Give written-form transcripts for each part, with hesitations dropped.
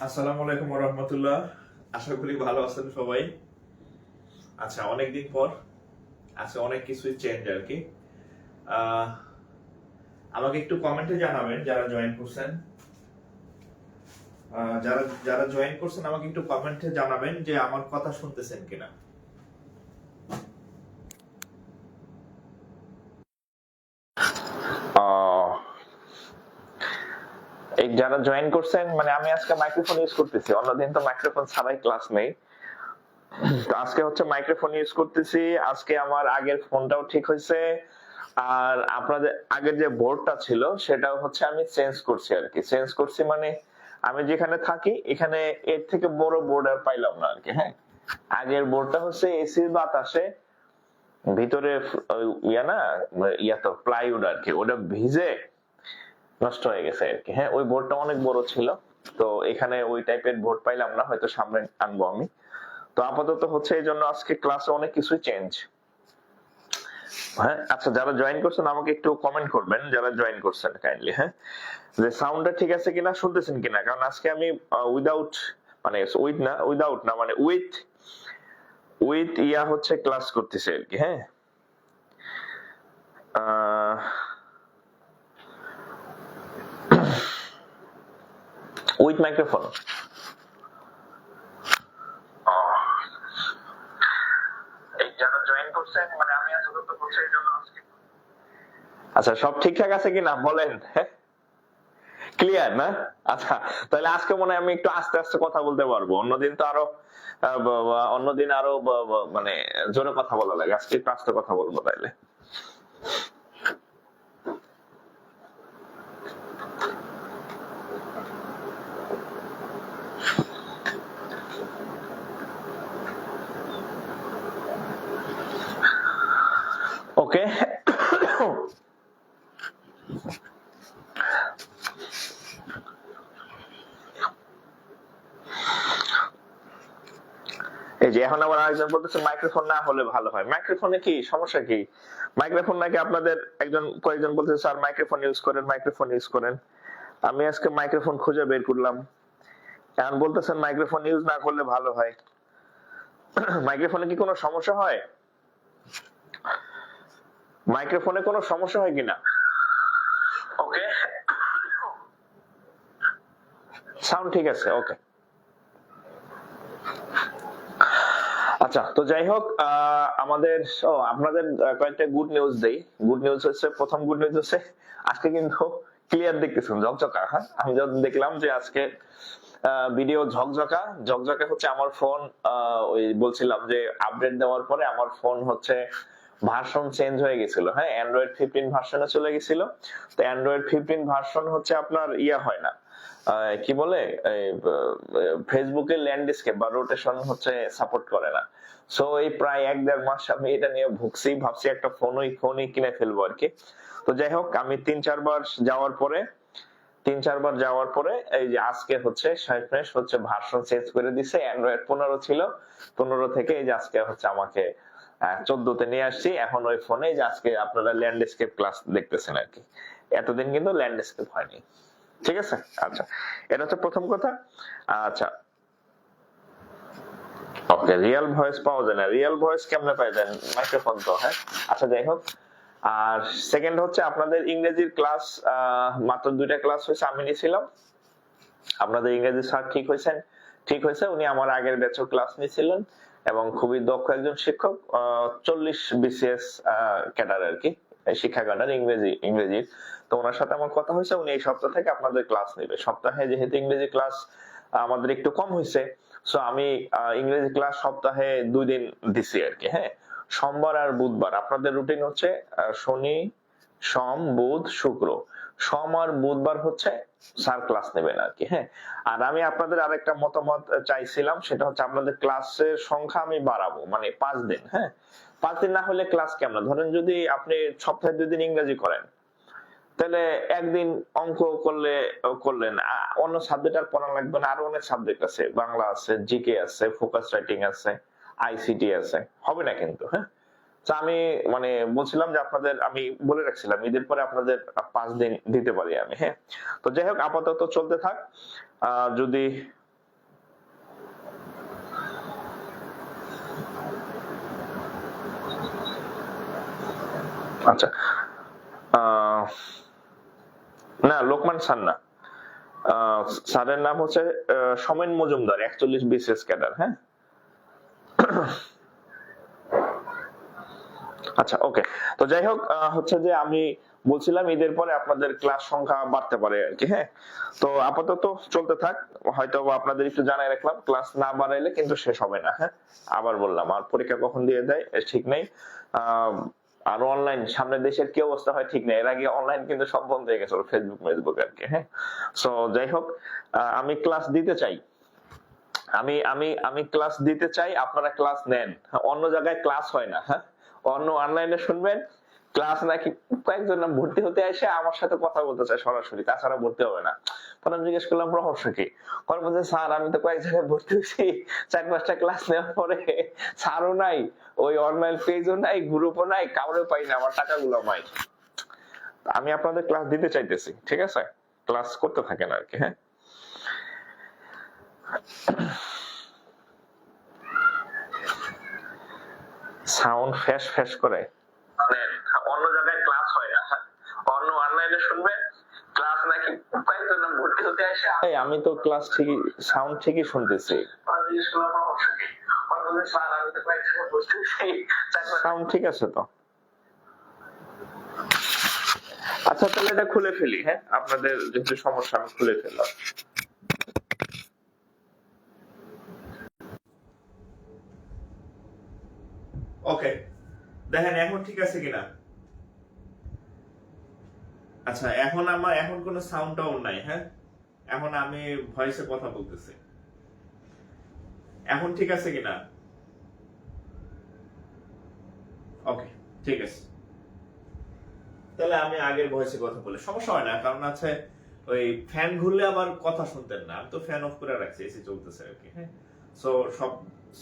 আসসালামু আলাইকুম ওয়া রাহমাতুল্লাহ। আশা করি ভালো আছেন সবাই। আচ্ছা, অনেকদিন পর আজকে অনেক কিছুই চেঞ্জ আর কি। আহ, আমাকে একটু কমেন্টে জানাবেন যারা জয়েন করছেন। যারা যারা জয়েন করছেন আমাকে একটু কমেন্টে জানাবেন যে আমার কথা শুনতেছেন কিনা। এই যারা জয়েন করছেন, মানে আমি আজকে মাইক্রোফোন ইউজ করতেছি, অন্যদিন তো মাইক্রোফোন ছাড়াই ক্লাস নেই। তো আজকে হচ্ছে মাইক্রোফোন ইউজ করতেছি। আজকে আমার আগের ফোনটাও ঠিক হয়েছে, আর আপনাদের আগের যে বোর্ডটা ছিল সেটাও হচ্ছে আমি চেঞ্জ করছি আর কি। চেঞ্জ করছি মানে আমি যেখানে থাকি এখানে এর থেকে বড় বোর্ড আর পাইলাম না আর কি। হ্যাঁ, আগের বোর্ডটা হচ্ছে এসির বাতাসে ভিতরে ইয়া না, ইয়া তো প্লাইউড আর কি, ওটা ভিজে নষ্ট হয়ে গেছে আর কি। হ্যাঁ, ওই বোর্ডটা অনেক বড় ছিল, তো এখানে ওই টাইপের বোর্ড পাইলাম না, হয়তো সামনে আনবো আমি। তো আপাতত হচ্ছে এই জন্য আজকে ক্লাসে অনেক কিছুই চেঞ্জ। হ্যাঁ, আচ্ছা, যারা জয়েন করছেন আমাকে একটু কমেন্ট করবেন, যারা জয়েন করছেন কাইন্ডলি। হ্যাঁ, যে সাউন্ডটা ঠিক আছে কিনা, শুনতেছেন কিনা, কারণ আজকে আমি উইদাউট মানে উইদাউট না মানে উইথ উইথ ইয়া হচ্ছে ক্লাস করতেছি আর কি। হ্যাঁ, উইথ মাইক্রোফোন। এই যারা জয়েন করছেন, মানে আমি আপাতত হচ্ছে এই জন্য আজকে। আচ্ছা, সব ঠিকঠাক আছে কিনা বলেন। হ্যাঁ, ক্লিয়ার না? আচ্ছা, তাহলে আজকে মনে হয় আমি একটু আস্তে আস্তে কথা বলতে পারবো। অন্যদিন তো আরো অন্যদিন আরো মানে জোরে কথা বলা লাগে, আজকে একটু আস্তে কথা বলবো তাইলে। ওকে, এই যে এখন আবার আরেকজন বলতেছে মাইক্রোফোন না হলে ভালো হয়। মাইক্রোফোনে কি সমস্যা? কি মাইক্রোফোন নাকি আপনাদের কয়েকজন বলতেছে স্যার মাইক্রোফোন ইউজ করেন, মাইক্রোফোন ইউজ করেন। আমি আজকে মাইক্রোফোন খুঁজে বের করলাম, এখন বলতেছেন মাইক্রোফোন ইউজ না করলে ভালো হয়। মাইক্রোফোনে কি কোনো সমস্যা হয়? মাইক্রোফোনে কোনো সমস্যা হয় কিনা? ওকে, সাউন্ড ঠিক আছে। ওকে, আচ্ছা, তো যাই হোক, আমাদের আপনাদের কয়েকটা গুড নিউজ দেই। গুড নিউজ হচ্ছে, প্রথম গুড নিউজ হচ্ছে আজকে কিন্তু ক্লিয়ার দেখতেছেন, ঝকঝকা। হ্যাঁ, আমি যখন দেখলাম যে আজকে ভিডিও ঝকঝকা ঝকঝকা হচ্ছে আমার ফোন। ওই বলছিলাম যে আপডেট দেওয়ার পরে আমার ফোন হচ্ছে ভার্সন চেঞ্জ হয়ে গেছিল। হ্যাঁ, অ্যান্ড্রয়েড 15 ভার্সনে চলে গেছিল। তো অ্যান্ড্রয়েড 15 ভার্সন হচ্ছে আপনার ইয়া হয় না, কি বলে, ফেসবুকে ল্যান্ডস্কেপ বা রোটেশন হচ্ছে সাপোর্ট করে না। সো এই প্রায় 1-1.5 মাস আমি এটা নিয়ে ভুগছি, ভাবছি একটা ফোনই কিনে ফেলবো আর কি। তো যাই হোক, আমি 3-4 বার যাওয়ার পরে এই যে আজকে হচ্ছে শেষমেশ হচ্ছে ভার্সন চেঞ্জ করে দিছে। অ্যান্ড্রয়েড 15 ছিল, 15 থেকে এই যে আজকে হচ্ছে আমাকে 14 তে নিয়ে আসছি। এখন ওই ফোনে যে আজকে আপনারা ল্যান্ডস্কেপ ক্লাস দেখতেছেন আর কি, এতদিন কিন্তু ল্যান্ডস্কেপ হয়নি। ঠিক আছে, আচ্ছা, এটা হচ্ছে প্রথম কথা। আচ্ছা, ওকে, রিয়েল ভয়েস পাওয়া যায় না। রিয়েল ভয়েস কেমনে পাওয়া যায়? মাইক্রোফোন তো। হ্যাঁ, আচ্ছা, যাই হোক। আর সেকেন্ড হচ্ছে আপনাদের ইংরেজির ক্লাস, মাত্র 2টা ক্লাস হয়েছে, আমি নিয়েছিলাম। আপনাদের ইংরেজি স্যার ঠিক হয়েছে, উনি আমার আগের ব্যাচের ক্লাস নিয়েছিলেন এবং খুবই দক্ষ একজন শিক্ষক। 40 বিসিএস ক্যাডার আর কি, শিক্ষা ক্যাডার ইংরেজির। তো ওনার সাথে আমার কথা হয়েছে, উনি এই সপ্তাহ থেকে আপনাদের ক্লাস নেবে। সপ্তাহে যেহেতু ইংরেজি ক্লাস আমাদের একটু কম হয়েছে, সো আমি ইংরেজি ক্লাস সপ্তাহে 2 দিন দিছি আর কি। হ্যাঁ, সোমবার আর বুধবার আপনাদের রুটিন হচ্ছে শনি, সোম, বুধ, শুক্র। সোম আর বুধবার হচ্ছে স্যার ক্লাস নেবেন আর কি। হ্যাঁ, আর আমি আপনাদের আরেকটা মতামত চাইছিলাম, সেটা হচ্ছে আপনাদের ক্লাসের সংখ্যা আমি বাড়াবো, মানে 5 দিন। হ্যাঁ, 5 দিন না হলে ক্লাস কেমন? ধরেন যদি আপনি সপ্তাহে 2 দিন ইংরেজি করেন, তাহলে একদিন অঙ্ক করলেন, অন্য সাবজেক্ট আর পড়া লাগবে না। আরো অনেক সাবজেক্ট আছে, বাংলা আছে, জিকে আছে, ফোকাস রাইটিং আছে, আইসিটি আছে, হবে না কিন্তু। হ্যাঁ, তো আমি মানে বলছিলাম যে আপনাদের, আমি বলে রাখছিলাম ঈদের পরে আপনাদের 5 দিন দিতে পারি আমি। হ্যাঁ, তো যাই হোক, আপাতত চলতে থাক। যদি আচ্ছা, আহ, না লোকমান স্যার না, স্যারের নাম হচ্ছে সমেন মজুমদার, 41 বিসিএস ক্যাডার। হ্যাঁ, আচ্ছা ওকে। তো যাই হোক, হচ্ছে যে আমি বলছিলাম ঈদের পরে আপনাদের ক্লাস সংখ্যা বাড়তে পারে আর কি। হ্যাঁ, তো আপাতত চলতে থাক, হয়তো আপনাদের একটু জানাই রাখলাম, ক্লাস না বাড়াইলে কিন্তু শেষ হবে না। হ্যাঁ, আবার বললাম, আর পরীক্ষা কখন দিয়ে দেয় ঠিক নেই। আর অনলাইন সামনে দেশের কি অবস্থা হয় ঠিক নেই, এর আগে অনলাইন কিন্তু সব বন্ধ হয়ে গেছে ফেসবুক আর কি। হ্যাঁ, সো যাই হোক, আমি ক্লাস দিতে চাই, আমি আমি আমি ক্লাস দিতে চাই, আপনারা ক্লাস নেন। অন্য জায়গায় ক্লাস হয় না। হ্যাঁ, অন্য অনলাইনে শুনবেন ক্লাস নাকি কয়েকজন ভর্তি হতে এসে আমার সাথে কথা বলতে চায় সরাসরি, তাছাড়া ভর্তি হবে না। তখন আমি জিজ্ঞেস করলাম রহস্য কি, পরে বলছে স্যার আমি তো কয়েক জায়গায় ভর্তি হয়েছি, 4-5টা ক্লাস নেওয়ার পরে স্যারও নাই, ওই অনলাইন পেজও নাই, গ্রুপও নাই, কাউরে পাই না, আমার টাকাগুলো মাই। আমি আপনাদের ক্লাস দিতে চাইতেছি, ঠিক আছে, ক্লাস করতে থাকেন আর কি। হ্যাঁ, সাউন্ড ফ্যাশ ফ্যাশ করে, অন্য জায়গায় ক্লাস হয় না। অন্য অনলাইনে শুনবেন ক্লাস নাকি কয়েকজন ভর্তি হতে আসে। এই আমি তো ক্লাস ঠিকই, সাউন্ড ঠিকই শুনতেছি, সাউন্ড ঠিক আছে তো। আচ্ছা তাহলে এটা খুলে ফেলি। হ্যাঁ, আপনাদের যেহেতু সমস্যা, আমি খুলে ফেললাম। ওকে, দেখেন এখন ঠিক আছে কিনা। আচ্ছা, এখন আমার এখন কোনো সাউন্ড টাউন নাই। হ্যাঁ, এখন আমি ভয়েসে কথা বলতেছি, এখন ঠিক আছে কিনা। ওকে, ঠিক আছে, তাহলে আমি আগের ভয়েসে কথা বলে সমস্যা হয় না, কারণ আছে ওই ফ্যান ঘুরলে আবার কথা শুনতেন না, আমি তো ফ্যান অফ করে রাখছি, এসি চলতেছে আর কি। হ্যাঁ, সো সব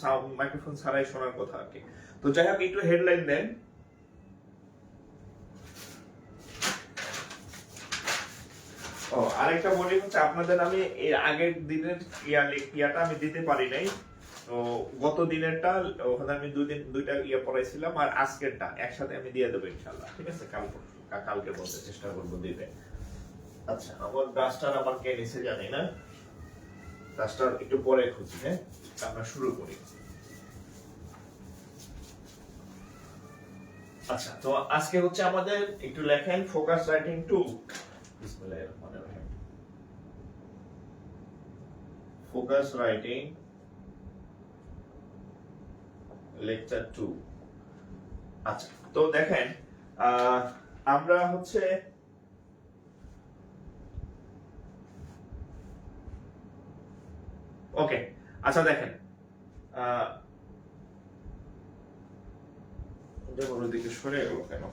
সাউন্ড মাইক্রোফোন ছাড়াই শোনার কথা আর কি। তো যাই হোক, একটু হেডলাইন দেন। ও আরেকটা বলি হচ্ছে, আপনাদের আমি এর আগের দিনের ইয়াটা আমি দিতে পারি নাই, তো গত দিনেরটা ওখানে আমি দুইটা পড়াইছিলাম, আর আজকেরটা একসাথে আমি দিয়ে দেবো ইনশাআল্লাহ, ঠিক আছে, কালকে বলতে চেষ্টা করবো দিতে। আচ্ছা, আমার ডাস্টার আমার কে নিচে জানি না, ডাস্টার একটু পরে খুঁজি। হ্যাঁ, আমরা শুরু করি। আচ্ছা, তো আজকে হচ্ছে আমাদের একটু লেখেন ফোকাস রাইটিং 2। বিসমিল্লাহির রহমানির রহিম। Focus writing lecture 2। আচ্ছা, তো দেখেন আমরা হচ্ছে ওকে। আচ্ছা দেখেন, ওদিকে সরে গেল কেন।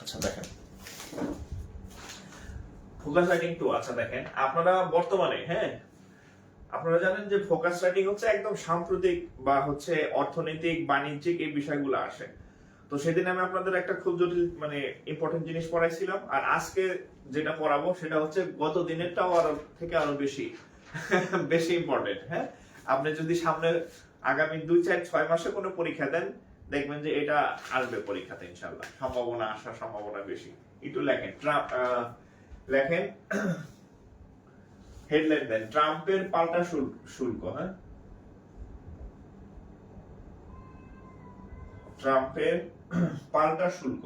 আচ্ছা দেখেন, ফোকাস রাইটিং 2। আচ্ছা দেখেন, আপনারা বর্তমানে, হ্যাঁ, আপনারা জানেন যে ফোকাস রাইটিং হচ্ছে একদম সাম্প্রতিক বা হচ্ছে অর্থনৈতিক বাণিজ্যিক এই বিষয়গুলো আসে। তো সেদিন আমি আপনাদের একটা খুব জটিল মানে ইম্পর্টেন্ট জিনিস পড়াইছিলাম, আর আজকে যেটা পড়াবো সেটা হচ্ছে গত দিনেরটাও আরো থেকে আরো বেশি বেশি ইম্পর্টেন্ট। হ্যাঁ, আপনি যদি সামনে আগামী 2-4-6 মাসে কোনো পরীক্ষা দেন, দেখবেন যে এটা আসবে পরীক্ষাতে ইনশাআল্লাহ, সম্ভাবনা আসার সম্ভাবনা বেশি। একটু লেখেন, লেখেন হেডলাইন দেন, ট্রাম্পের পাল্টা শুল্ক। হ্যাঁ, ট্রাম্পের পাল্টা শুল্ক,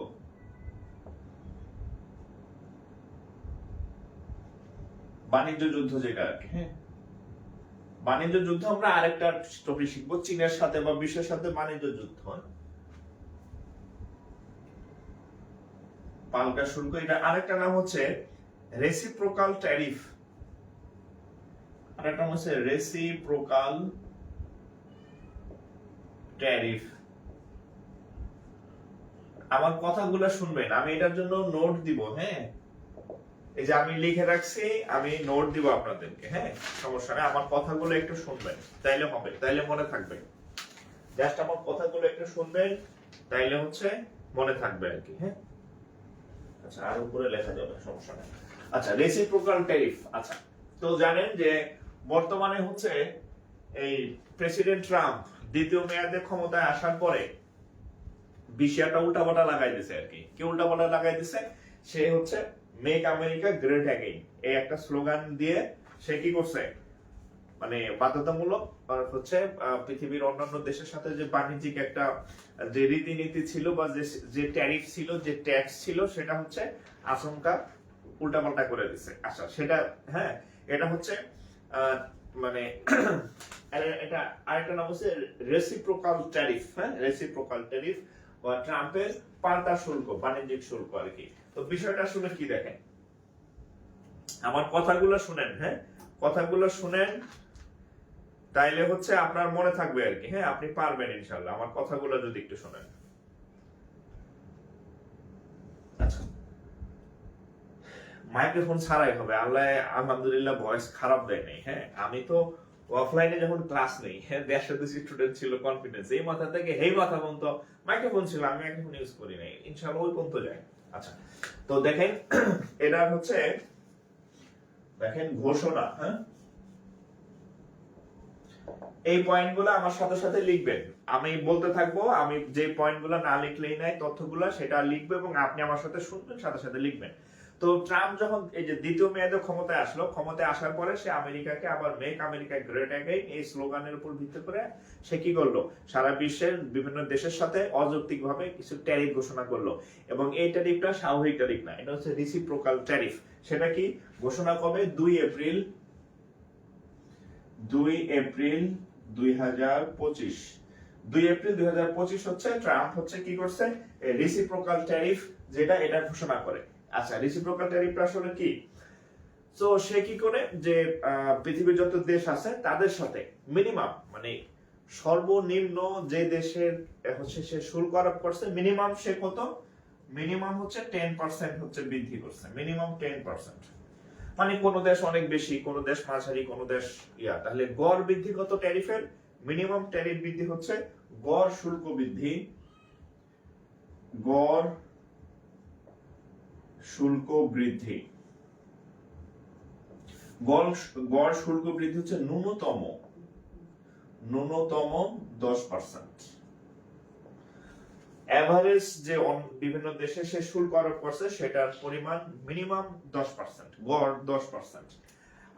বাণিজ্য যুদ্ধ যেটা আর কি। হ্যাঁ, বাণিজ্য যুদ্ধ আমরা আরেকটা টপিক শিখবো, চীনের সাথে বা বিশ্বের সাথে বাণিজ্য যুদ্ধ। পাল্টা শুল্ক, এটা আরেকটা নাম হচ্ছে রেসিপ্রোকাল ট্যারিফ, আরেকটা নাম হচ্ছে রেসিপ্রোকাল ট্যারিফ। আমার কথাগুলো শুনবেন, আমি এটার জন্য নোট দিব। হ্যাঁ, এই যে আমি লিখে রাখছি, আমি নোট দিব আপনাদেরকে। হ্যাঁ, সমস্যা নেই, আমার কথাগুলো একটু শুনবেন, তাইলে হবে, তাইলে মনে থাকবে। জাস্ট আমার কথাগুলো একটু শুনবেন, তাইলে হচ্ছে মনে থাকবে আর কি। হ্যাঁ, আচ্ছা, আর উপরে লেখা যাবে, সমস্যা নেই। আচ্ছা, রেসিপ্রোকাল ট্যারিফ। আচ্ছা, তো জানেন যে বর্তমানে হচ্ছে এই প্রেসিডেন্ট ট্রাম্প দ্বিতীয় মেয়াদে ক্ষমতায় আসার পরে বিষয়টা উল্টাপাল্টা লাগাই দিছে আর কি। কি উল্টাপাল্টা লাগাই দিছে? সে হচ্ছে মেক আমেরিকা গ্রেট অ্যাগেইন এই একটা স্লোগান দিয়ে সে কি করছে, মানে বাধ্যতামূলক হচ্ছে পৃথিবীর অন্যান্য দেশের সাথে যে বাণিজ্যিক একটা যে রীতিনীতি ছিল বা যে ট্যারিফ ছিল, যে ট্যাক্স ছিল, সেটা হচ্ছে আচমকা উল্টাপাল্টা করে দিছে। আচ্ছা, সেটা হ্যাঁ, এটা হচ্ছে মানে এটা আরেকটা নাম হচ্ছে রেসিপ্রোকাল ট্যারিফ। হ্যাঁ, রেসিপ্রোকাল ট্যারিফ বা ট্রাম্পের পাল্টা শুল্ক, বাণিজ্যিক শুল্ক আর কি। তো বিষয়টা শুনে কি দেখেন, আমার কথাগুলো শুনেন, হ্যাঁ কথাগুলো শুনেন, তাইলে হচ্ছে আপনার মনে থাকবে আর কি। হ্যাঁ, আপনি পারবেন ইনশাআল্লাহ আমার কথাগুলো যদি একটু শুনেন। আচ্ছা, মাইক্রোফোন ছাড়াই হবে, আল্লাহ আলহামদুলিল্লাহ ভয়েস খারাপ দেয় নাই। হ্যাঁ, আমি তো অফলাইনে যখন ক্লাস নেই, হ্যাঁ 150 স্টুডেন্ট ছিল, কনফিডেন্স এই মাথা থেকে এই মাথা পর্যন্ত মাইক্রোফোন ছিল, আমি মাইক্রোফোন ইউজ করি নাই, ইনশাআল্লাহ ওই পর্যন্ত যায়। আচ্ছা, তো দেখেন এটা হচ্ছে দেখেন ঘোষণা। হ্যাঁ, এই পয়েন্টগুলো আমার সাথে সাথে লিখবেন, আমি বলতে থাকবো, আমি যে পয়েন্টগুলো না লিখলেই নাই তথ্যগুলো সেটা লিখবো এবং আপনি আমার সাথে শুনবেন, সাথে সাথে লিখবেন। তো ট্রাম্প যখন এই যে দ্বিতীয় মেয়াদে ক্ষমতায় আসলো, ক্ষমতায় আসার পরে সে আমেরিকাকে আবার মেক আমেরিকা গ্রেট অ্যাগেইন এই স্লোগানের উপর ভিত্তি করে সে কি করলো, সারা বিশ্বের বিভিন্ন দেশের সাথে অযৌক্তিকভাবে কিছু ট্যারিফ ঘোষণা করলো। এবং এই ট্যারিফটা স্বাভাবিক ট্যারিফ না, এটা হচ্ছে রেসিপ্রোকাল ট্যারিফ। সেটা কি ঘোষণা কবে? 2 এপ্রিল 2025। 2 এপ্রিল 2025 হচ্ছে ট্রাম্প হচ্ছে কি করছে, রেসিপ্রোকাল ট্যারিফ যেটা, এটা ঘোষণা করে। আচ্ছা, রেসিপ্রোকাল ট্যারিফটা আসলে কি? তো সে কি করে যে পৃথিবীর যত দেশ আছে তাদের সাথে মিনিমাম, মানে সর্বনিম্ন যে দেশের হচ্ছে সে শুল্ক আরোপ করছে, মিনিমাম সে কত, মিনিমাম হচ্ছে 10% হচ্ছে বৃদ্ধি করছে, মিনিমাম 10%। মানে কোন দেশ অনেক বেশি, কোন দেশ মাঝারি, কোন দেশ তাহলে গড় বৃদ্ধি কত ট্যারিফের? মিনিমাম ট্যারিফ বৃদ্ধি হচ্ছে গড় শুল্ক বৃদ্ধি, গড় শুল্ক বৃদ্ধি, গড় শুল্ক বৃদ্ধি হচ্ছে ন্যূনতম 10%। এভারেজ যে বিভিন্ন দেশে সে শুল্ক আরোপ করছে সেটার পরিমাণ মিনিমাম 10%, গড় 10%।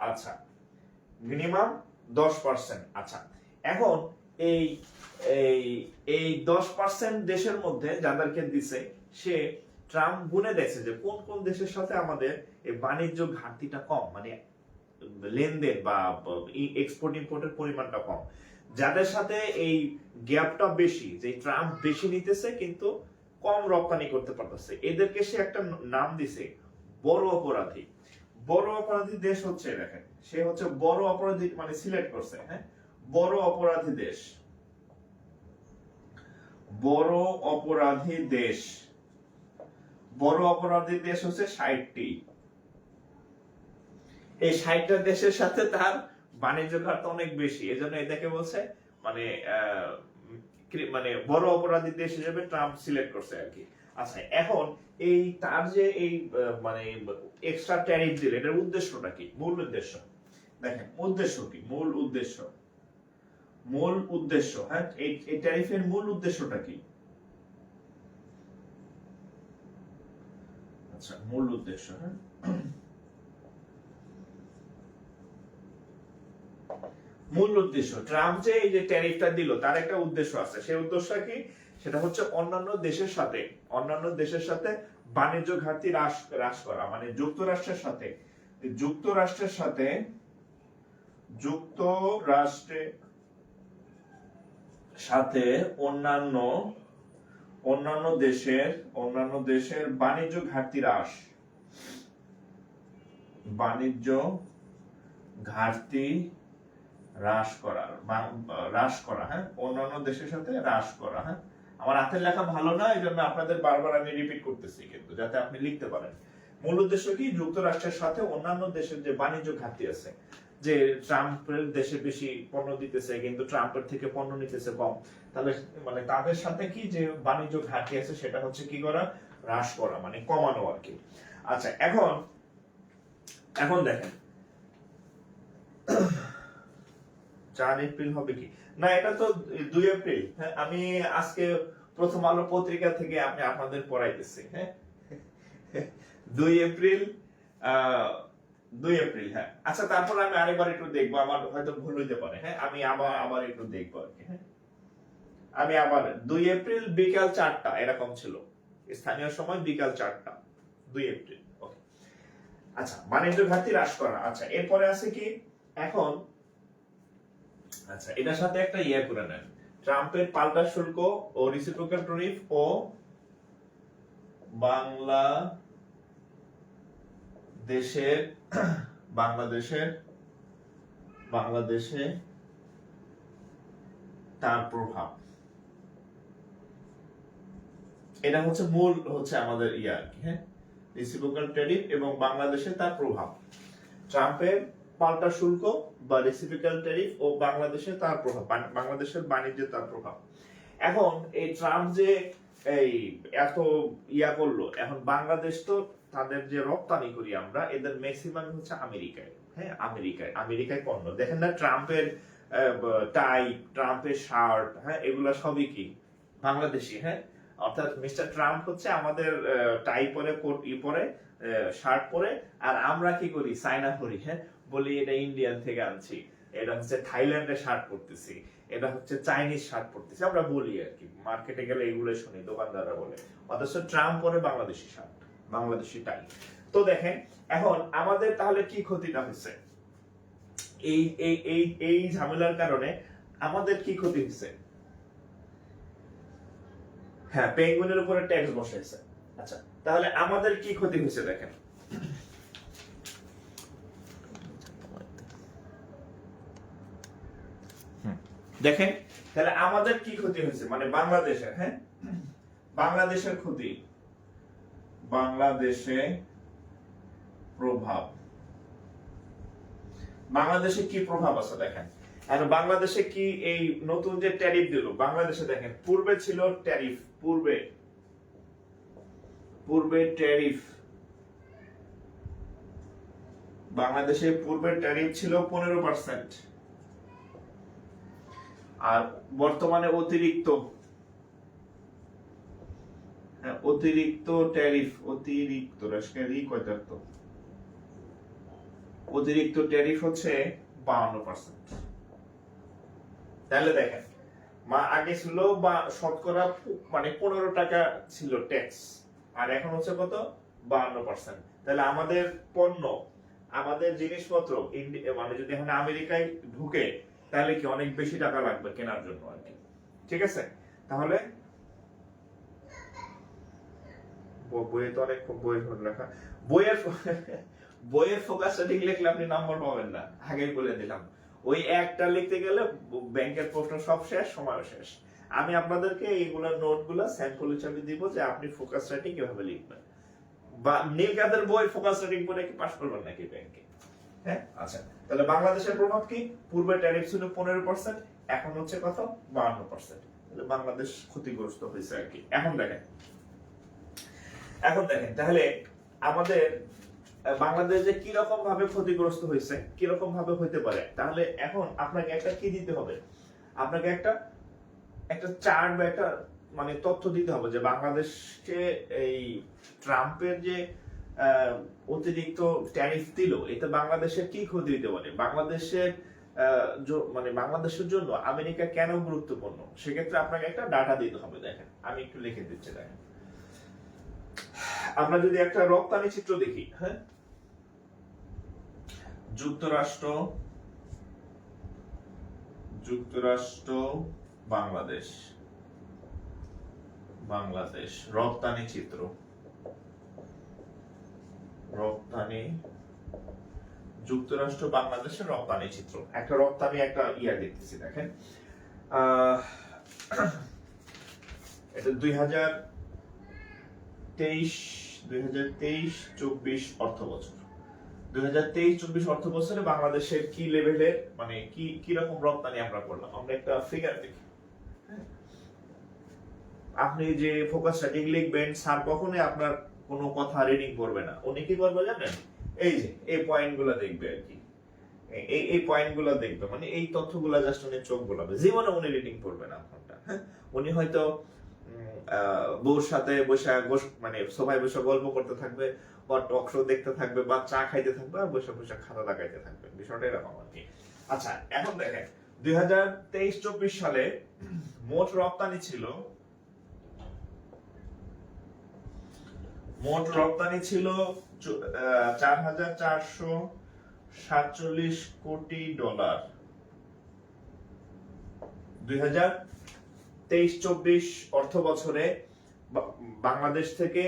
আচ্ছা, মিনিমাম 10%। আচ্ছা, এখন এই এই এই 10% দেশের মধ্যে যাদেরকে দিছে, সে ট্রাম্প গুনে দেখছে যে কোন কোন দেশের সাথে আমাদের এই বাণিজ্য ঘাটতিটা কম, মানে লেনদেন বা এক্সপোর্ট ইম্পোর্টের পরিমাণটা কম, যাদের সাথে এই গ্যাপটা বেশি, যে ট্রাম্প বেশি নিতেছে কিন্তু কম রপ্তানি করতে পারতেছে, এদেরকে সে একটা নাম দিছে বড় অপরাধী। বড় অপরাধী দেশ হচ্ছে, দেখেন সে হচ্ছে বড় অপরাধী মানে সিলেক্ট করছে। হ্যাঁ, বড় অপরাধী দেশ, বড় অপরাধী দেশ, বড় অপরাধী দেশ হচ্ছে 60টি। এই 60টা দেশের সাথে তার বাণিজ্য ঘাটতি অনেক বেশি, এজন্য এটাকে বলছে মানে মানে বড় অপরাধী দেশ হিসেবে ট্রাম্প সিলেক্ট করছে আর কি। আচ্ছা, এখন এই তার যে এই মানে এক্সট্রা ট্যারিফ দিলে এটার উদ্দেশ্যটা কি? মূল উদ্দেশ্য দেখেন, উদ্দেশ্য কি? মূল উদ্দেশ্য, মূল উদ্দেশ্য, হ্যাঁ এই ট্যারিফের মূল উদ্দেশ্যটা কি? আচ্ছা, মূল উদ্দেশ্য, হ্যাঁ মূল উদ্দেশ্য ট্রাম্প যে এই যে ট্যারিফটা দিল তার একটা উদ্দেশ্য আছে। সেই উদ্দেশ্যটা কি? সেটা হচ্ছে অন্যান্য দেশের সাথে বাণিজ্য ঘাটতি হ্রাস করা, মানে যুক্তরাষ্ট্রের সাথে অন্যান্য দেশের বাণিজ্য ঘাটতি হ্রাস করা, হ্যাঁ অন্যান্য দেশের সাথে হ্রাস করা। হ্যাঁ, আমার হাতের লেখা ভালো না, এই জন্য আপনাদের বারবার আমি রিপিট করতেছি কিন্তু যাতে আপনি লিখতে পারেন। মূল উদ্দেশ্য কি? যুক্তরাষ্ট্রের সাথে অন্যান্য দেশের যে বাণিজ্য ঘাটতি আছে, যে ট্রাম্পের দেশে বেশি পণ্য দিতেছে কিন্তু ট্রাম্পের থেকে পণ্য নিতেছে কম, তাহলে মানে তাদের সাথে কি যে বাণিজ্য ঘাটতি আছে সেটা হচ্ছে কি করা? হ্রাস করা, মানে কমানো আর কি। আচ্ছা, এখন এখন দেখেন 4 এপ্রিল হবে কি না, এটা তো 2 এপ্রিল। হ্যাঁ, আমি আজকে প্রথম আলো পত্রিকা থেকে আমি আপনাদের পড়াইতেছি। হ্যাঁ, 2 এপ্রিল, 2 এপ্রিল। হ্যাঁ, আচ্ছা, তারপর আমি আরেকবার একটু দেখবো, আমার হয়তো ভুল হইতে পারে। হ্যাঁ, আমি আবার একটু দেখবো আর কি। হ্যাঁ, আমি আবার 2 এপ্রিল বিকাল 4টা এরকম ছিল, স্থানীয় সময় বিকাল 4টা, 2 এপ্রিল। ওকে, আচ্ছা, বাণিজ্য ঘাটতি হ্রাস করা। আচ্ছা, এরপরে আছে কি এখন, আচ্ছা, এটার সাথে একটা ইয়ে করে নেন, ট্রাম্পের পাল্টা শুল্ক ও রিসিপ্রোকাল ট্যারিফ ও বাংলাদেশে তার প্রভাব। এটা হচ্ছে মূল হচ্ছে আমাদের ইয়ে আর কি। হ্যাঁ, রিসিপ্রোকাল ট্যারিফ এবং বাংলাদেশে তার প্রভাব, ট্রাম্পের পাল্টা শুল্ক বা রেসিপিক্যাল ট্যারিফ ও বাংলাদেশে তার প্রভাব, বাংলাদেশের বাণিজ্যে তার প্রভাব। এখন এই ট্রাম্প যে এই এত ইয়া করলো, এখন বাংলাদেশ তো তাদের যে রপ্তানি করি আমরা, এদের ম্যাক্সিমাম হচ্ছে আমেরিকায়। হ্যাঁ, আমেরিকায় পণ্য। দেখেন না, ট্রাম্পের টাই, ট্রাম্পের শার্ট, হ্যাঁ, এগুলা সবই কি বাংলাদেশি। হ্যাঁ, অর্থাৎ মিস্টার ট্রাম্প হচ্ছে আমাদের টাই পরে, কোট পরে, শার্ট পরে, আর আমরা কি করি, চায়না করি। হ্যাঁ, বলি এটা ইন্ডিয়ান থেকে আনছি, এটা হচ্ছে থাইল্যান্ডের শার্ট পরতেছি, এটা হচ্ছে চাইনিজ শার্ট পরতেছি, আমরা বলি আর কি। মার্কেটে গেলে এগুলো শুনি, দোকানদাররা বলে। অথচ ট্রাম্প পরে বাংলাদেশি শার্ট, বাংলাদেশি টাই। তো দেখেন এখন আমাদের তাহলে কি ক্ষতিটা হচ্ছে এই এই এই এই ঝামেলার কারণে, আমাদের কি ক্ষতি হচ্ছে? হ্যাঁ, পেঙ্গুইনের উপরে ট্যাক্স বসাইছে। আচ্ছা, তাহলে আমাদের কি ক্ষতি হয়েছে দেখেন। দেখেন তাহলে আমাদের কি ক্ষতি হয়েছে, মানে বাংলাদেশের। হ্যাঁ, বাংলাদেশের ক্ষতি, বাংলাদেশে প্রভাব, বাংলাদেশে কি প্রভাব আছে দেখেন। আর বাংলাদেশে কি এই নতুন যে ট্যারিফ দিল, বাংলাদেশে দেখেন পূর্বে ছিল ট্যারিফ, পূর্বে ট্যারিফ, বাংলাদেশে পূর্বের ট্যারিফ ছিল 15%, আর বর্তমানে অতিরিক্ত ট্যারিফ, অতিরিক্ত ট্যারিফ হচ্ছে 52%। তাহলে দেখেন, আগে ছিল বা শতকরা মানে 15 টাকা ছিল ট্যাক্স, আর এখন হচ্ছে কত, 52%। তাহলে আমাদের পণ্য, আমাদের জিনিসপত্র মানে যদি এখন আমেরিকায় ঢুকে, তাহলে কি অনেক বেশি টাকা লাগবে কেনার জন্য আর কি। ঠিক আছে, তাহলে বইয়ে তো অনেক লেখা, বইয়ের ফোকাস সেটিং লিখলে আপনি নাম্বার পাবেন না, আগেই বলে দিলাম। ওই একটা লিখতে গেলে ব্যাংকের প্রশ্ন সব শেষ, সময় শেষ। আমি আপনাদেরকে এইগুলা নোটগুলা স্যাম্পল হিসেবে দিব যে আপনি ফোকাস রাইটিং কিভাবে লিখবেন, বা নীলকাদের বই ফোকাস রাইটিং পড়ে কি পাস করবেন নাকি ব্যাংকে। হ্যাঁ, আচ্ছা, তাহলে বাংলাদেশের প্রভাব কি, পূর্বে ট্যারিফ ছিল 15%, এখন হচ্ছে কত, 52%। তাহলে বাংলাদেশ ক্ষতিগ্রস্ত হয়েছে আর কি। এখন দেখেন তাহলে আমাদের বাংলাদেশ যে কিরকম ভাবে ক্ষতিগ্রস্ত হয়েছে, কিরকম ভাবে হইতে পারে, তাহলে এখন আপনাকে একটা কি দিতে হবে, আপনাকে একটা চার্ট বা একটা মানে তথ্য দিতে হবে যে বাংলাদেশকে এই ট্রাম্পের যে অতিরিক্ত ট্যারিফ দিল, এতে বাংলাদেশের কি ক্ষতি হতে পারে, বাংলাদেশের মানে বাংলাদেশের জন্য আমেরিকা কেন গুরুত্বপূর্ণ, সেক্ষেত্রে আপনাকে একটা ডাটা দিতে হবে। দেখেন আমি একটু লিখে দিচ্ছি। দেখেন, আমরা যদি একটা রপ্তানি চিত্র দেখি, হ্যাঁ, যুক্তরাষ্ট্র বাংলাদেশ রপ্তানি চিত্র, যুক্তরাষ্ট্র বাংলাদেশের রপ্তানি চিত্র, একটা রপ্তানি একটা ইয়া দেখতেছি। দেখেন এটা 2023-24 অর্থ বছর, 2023-24 অর্থ বছরে বাংলাদেশের কি লেভেলের মানে কি রকম রপ্তানি আমরা করলাম, আমরা একটা ফিগার দেখি। আপনি যে ফোকাস সেটিং লিখবেন, স্যার কখনোই আপনার কোনো কথা রিডিং করবে না, উনি কি করবে জানেন, এই যে এই পয়েন্টগুলো দেখবে আর কি, এই পয়েন্টগুলো দেখবে, মানে এই তথ্যগুলো জাস্ট উনি চোখ বোলাবে, জীবনে উনি রিডিং করবে না ঘন্টা। হ্যাঁ, উনি হয়তো বউর সাথে বসে মানে সবাই বসে গল্প করতে থাকবে বা টক শো দেখতে থাকবে বা চা খাইতে থাকবে আর বসে বসে খাতা লাগাইতে থাকবে, বিষয়টা এরকম আর কি। আচ্ছা, এখন দেখেন 2023-24 সালে মোট রপ্তানি ছিল 4,447 কোটি ডলার। 2023-24 অর্থ বছরে বাংলাদেশ থেকে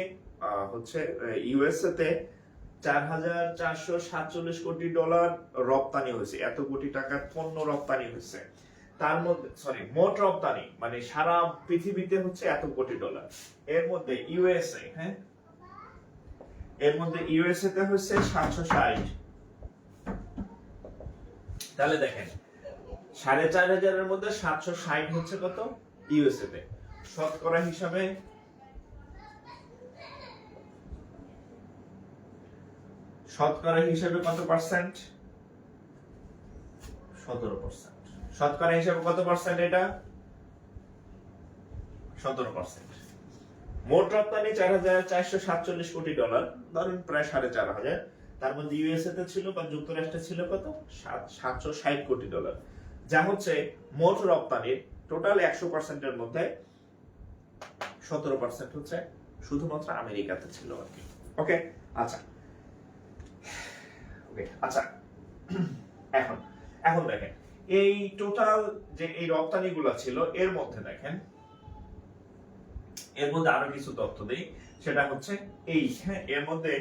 হচ্ছে ইউএসএ তে 4,447 কোটি ডলার রপ্তানি হয়েছে, এত কোটি টাকার পণ্য রপ্তানি হয়েছে। তার মধ্যে মোট রপ্তানি মানে সারা পৃথিবীতে হচ্ছে এত কোটি ডলার। এর মধ্যে ইউএসএ, হ্যাঁ, এর মধ্যে ইউএসএ তে হচ্ছে 760। তাহলে দেখেন 4,500 এর মধ্যে 760 হচ্ছে কত ইউএসএ তে। শতকরা হিসাবে কত পার্সেন্ট? 17%। শতকরা হিসাবে কত পার্সেন্ট এটা? 17%। মোট রপ্তানি 4,447 কোটি ডলার, ধরুন প্রায় 4,500। তার মধ্যে ইউএসএ তে ছিল বা যুক্তরাষ্ট্রে ছিল কত? 760 কোটি ডলার, যা হচ্ছে মোট রপ্তানির টোটাল 100% এর মধ্যে 17% হচ্ছে শুধুমাত্র আমেরিকাতে ছিল আর কি। ওকে, আচ্ছা এখন দেখেন এই টোটাল যে এই রপ্তানি গুলা ছিল, এর মধ্যে দেখেন এর মধ্যে আরো কিছু তথ্য দেই। সেটা হচ্ছে এই, হ্যাঁ, এর মধ্যে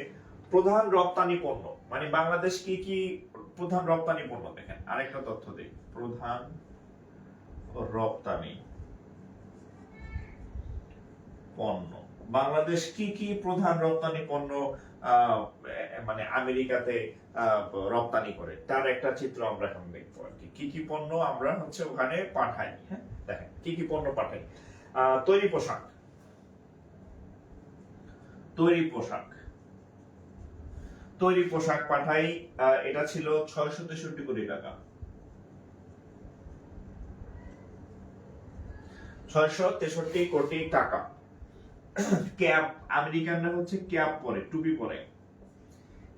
প্রধান রপ্তানি পণ্য মানে বাংলাদেশ কি কি প্রধান রপ্তানি পণ্য দেখেন, আরেকটা তথ্য দেই। প্রধান রপ্তানি পণ্য, বাংলাদেশ কি কি প্রধান রপ্তানি পণ্য মানে আমেরিকাতে রপ্তানি করে, তার একটা চিত্র আমরা এখন দেখবো আর কি কি পণ্য আমরা হচ্ছে ওখানে পাঠাই। হ্যাঁ, দেখেন কি কি পণ্য পাঠাই। তৈরি পোশাক পাঠাই, এটা ছিল 663 কোটি টাকা। 663 কোটি টাকা। ক্যাপ, আমেরিকানরা হচ্ছে ক্যাপ পরে, টুপি পরে,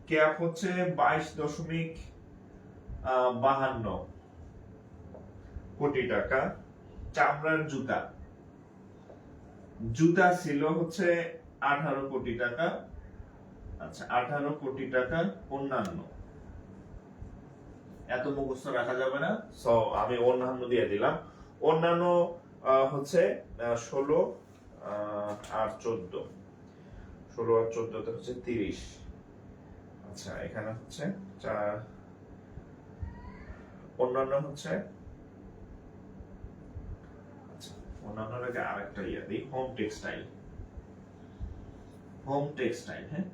ক্যাপ হচ্ছে 22.52 কোটি টাকা। চামড়ার জুতা ছিল হচ্ছে 18 কোটি টাকা। আচ্ছা, 18 কোটি টাকা। অন্যান্য, এত মুখস্থ রাখা যাবে না, সো আমি অন্যান্য দিয়ে দিলাম। অন্যান্য হচ্ছে 16 আর 14, 16 আর 14 তে হচ্ছে 30। আচ্ছা, এখানে হচ্ছে অন্যান্য হচ্ছে, আচ্ছা অন্যান্য আগে আরেকটা দিই, হোম টেক্সটাইল। হ্যাঁ,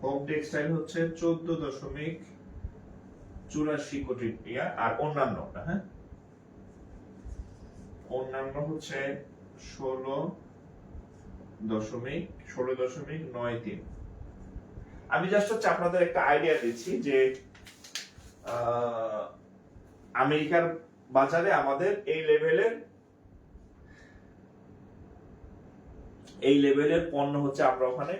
হোম টেক্সটাইল হচ্ছে 14.84 কোটি টাকা। আর অন্যান্যটা, হ্যাঁ, অন্যান্য হচ্ছে 16.93। আমি জাস্ট হচ্ছে আপনাদের একটা আইডিয়া দিচ্ছি যে আমেরিকার বাজারে আমাদের এই লেভেলের পণ্য হচ্ছে আমরা ওখানে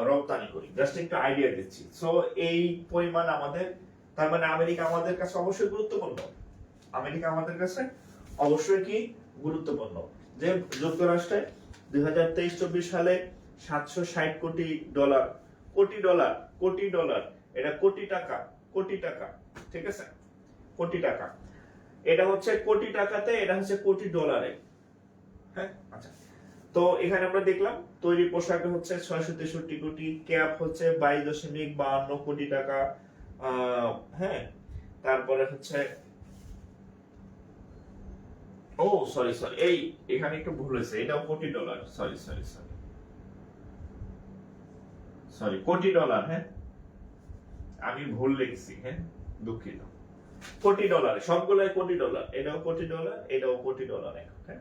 রপ্তানি করি, জাস্ট একটা আইডিয়া দিচ্ছি। সো এই পরিমাণ আমাদের, তার মানে আমেরিকা আমাদের কাছে অবশ্যই গুরুত্বপূর্ণ। আমেরিকা আমাদের কাছে অবশ্যই কি গুরুত্বপূর্ণ। যে যুক্তরাষ্ট্রে 2023-24 সালে 760 কোটি ডলার, এটা কোটি টাকা, ঠিক আছে, কোটি টাকা। এটা হচ্ছে কোটি টাকাতে, এটা হচ্ছে কোটি ডলারে। হ্যাঁ, আচ্ছা, তো এখানে আমরা দেখলাম তৈরি পোশাকে হচ্ছে 663 কোটি, ক্যাপ হচ্ছে 22.52 কোটি টাকা। হ্যাঁ, তারপরে হচ্ছে সরি এই এখানে একটু ভুল হয়েছে, এটাও কোটি ডলার, সরি কোটি ডলার। হ্যাঁ, আমি ভুল লিখছি, হ্যাঁ, দুঃখিত। কোটি ডলার, সবগুলাই কোটি ডলার, এটাও কোটি ডলার, এটাও কোটি ডলার। হ্যাঁ,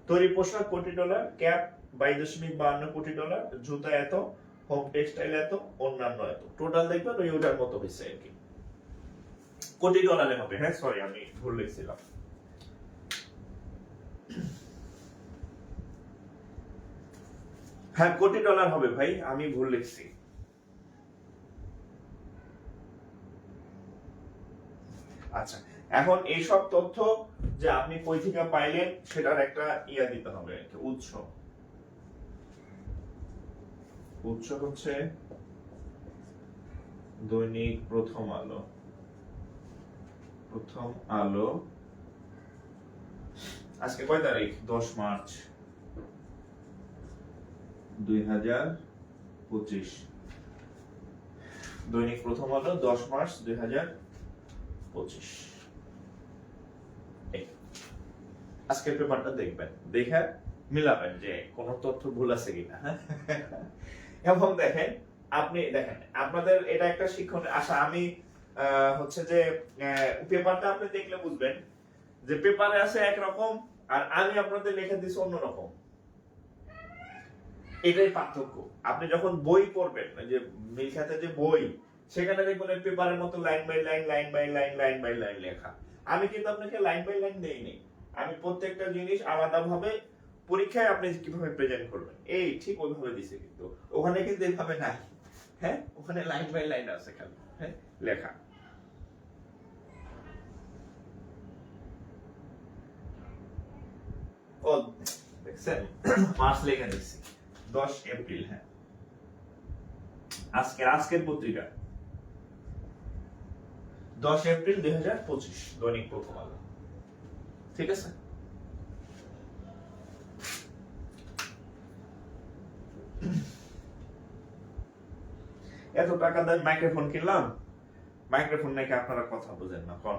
তৈরি পোশাক $1,00,00,000, ক্যাপ $22.52 কোটি, জুতা এত, হোম টেক্সটাইল এত, অন্যান্য এত, টোটাল দেখবেন ওই ওটার মতো হয়েছে আর কি। $1,00,00,000 হবে। হ্যাঁ সরি আমি ভুল লিখছিলাম। হ্যাঁ $1,00,00,000 হবে ভাই, আমি ভুল লিখছি। আচ্ছা, এখন এইসব তথ্য যে আপনি কই থেকে পাইলেন সেটার একটা ইয়া দিতে হবে, উৎস। উৎস হচ্ছে দৈনিক প্রথম আলো। প্রথম আলো আজকে কয় তারিখ? 10 মার্চ 2025। দৈনিক প্রথম আলো 10 মার্চ 2025। আজকের পেপারটা দেখবেন, দেখে মিলাবেন যে কোন তথ্য ভুল আছে কিনা। এবং দেখেন, আপনি দেখেন আপনাদের এটা একটা শিক্ষণীয় আশা। আমি হচ্ছে যে পেপারটা আপনি দেখলে বুঝবেন যে পেপারে আছে একরকম আর আমি আপনাদের লিখে দিছি অন্যরকম। এটাই পার্থক্য। আপনি যখন বই পড়বেন, যে মিল খাতে যে বই, সেখানে দেখবেন পেপারের মতো line by line, line by line, line by line লেখা। আমি কিন্তু আপনাকে লাইন বাই লাইন দেইনি। আমি প্রত্যেকটা জিনিস আলাদাভাবে পরীক্ষায় আপনি কিভাবে প্রেজেন্ট করবেন এই ঠিক ওইভাবে দিছে, কিন্তু ওখানে কিন্তু এইভাবে নাই। হ্যাঁ, ওখানে লাইন বাই লাইন আছে খালি, হ্যাঁ, লেখা। ও দেখছেন, মার্চ লেখা দিচ্ছি 10 এপ্রিল। হ্যাঁ, আজকের পত্রিকা 10 এপ্রিল 2025, দৈনিক প্রথম আলো। ঠিক আছে। এত টাকা দিয়ে মাইক্রোফোন কিনলাম, মাইক্রোফোন নাকি আপনারা কথা বুঝেন না। কোন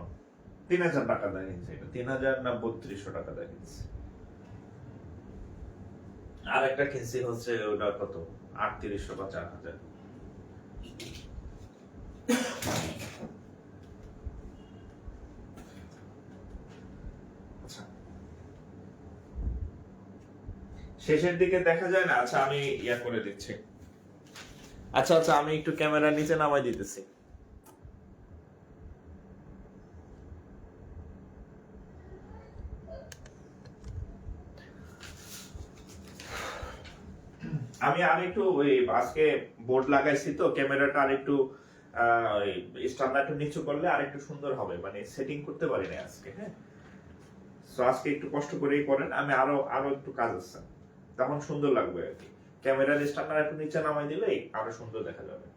3000 টাকা দিয়ে কিনছে, এটা 3000 না 3200 টাকা দিয়ে কিনছে। আর একটা কিনছি হচ্ছে ওটা কত 3800 বা 4000। আচ্ছা, শেষের দিকে দেখা যায় না। আচ্ছা আমি ইয়া করে দিচ্ছি। আচ্ছা আচ্ছা, আমি একটু ক্যামেরা নিচে নামাই দিতেছি। আমি আরেকটু ওই আজকে বোর্ড লাগাইছি তো, ক্যামেরাটা আরেকটু স্ট্যান্ডার্ড একটু নিচু করলে আরেকটু সুন্দর হবে, মানে সেটিং করতে পারি না আজকে। হ্যাঁ, সো আজকে একটু কষ্ট করেই করেন, আমি আরো একটু কাজ আছে, তখন সুন্দর লাগবে আর কি। ক্যামেরার স্ট্যান্ডার্ড একটু নিচে নামাই দিলেই আরো সুন্দর দেখা যাবে।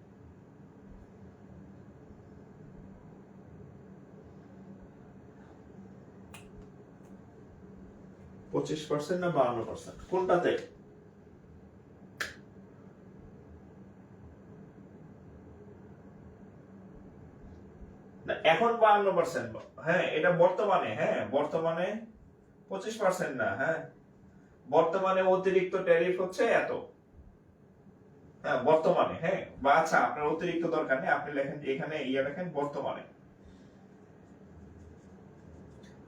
%25 না 52%? কোনটাতে? এখন 52%। হ্যাঁ, এটা বর্তমানে। হ্যাঁ, বর্তমানে 25% না। হ্যাঁ, বর্তমানে অতিরিক্ত ট্যারিফ হচ্ছে এত। হ্যাঁ, বর্তমানে। হ্যাঁ, বা আচ্ছা আপনার অতিরিক্ত দরকার নেই, আপনি লেখেন এখানে লেখেন বর্তমানে।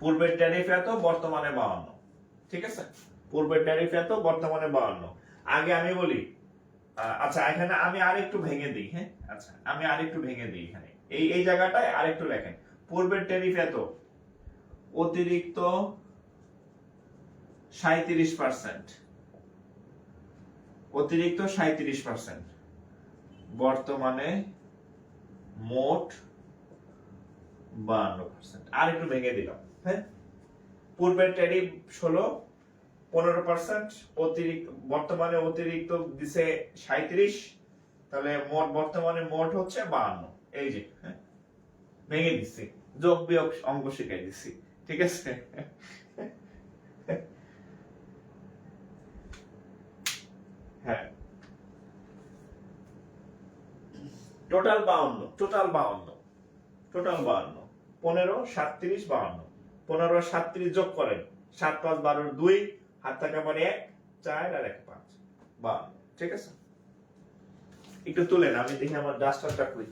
পূর্বের ট্যারিফ এত, বর্তমানে 52। ঠিক আছে, পূর্বের ট্যারিফ এত, বর্তমানে 52। আগে আমি বলি, আচ্ছা এখানে আমি আরেকটু ভেঙে দিই। হ্যাঁ, আচ্ছা আমি আরেকটু ভেঙে দিই। এখানে এই জায়গাটায় আরেকটু লেখেন, পূর্বের ট্যারিফ এত, অতিরিক্ত 37%, অতিরিক্ত 37%, বর্তমানে মোট 52%। আর একটু ভেঙে দিলাম। হ্যাঁ, পূর্বের ট্যারিফ 15%, অতিরিক্ত বর্তমানে অতিরিক্ত দিছে 37, তাহলে মোট বর্তমানে মোট হচ্ছে 52। এই যে, হ্যাঁ, ভেঙে দিচ্ছি, যোগ বিয়োগ অঙ্ক শিখাই দিচ্ছি। ঠিক আছে। হ্যাঁ, টোটাল 52, টোটাল 52, টোটাল 52, 15, 37, 52, 15 আর 37 যোগ করেন, 7 5 12 2, হাত থাকা মানে 1 4 আর 1 5, 52। ঠিক আছে, একটু তুলেন, আমি দেখি আমার ডাস্টারটা কই।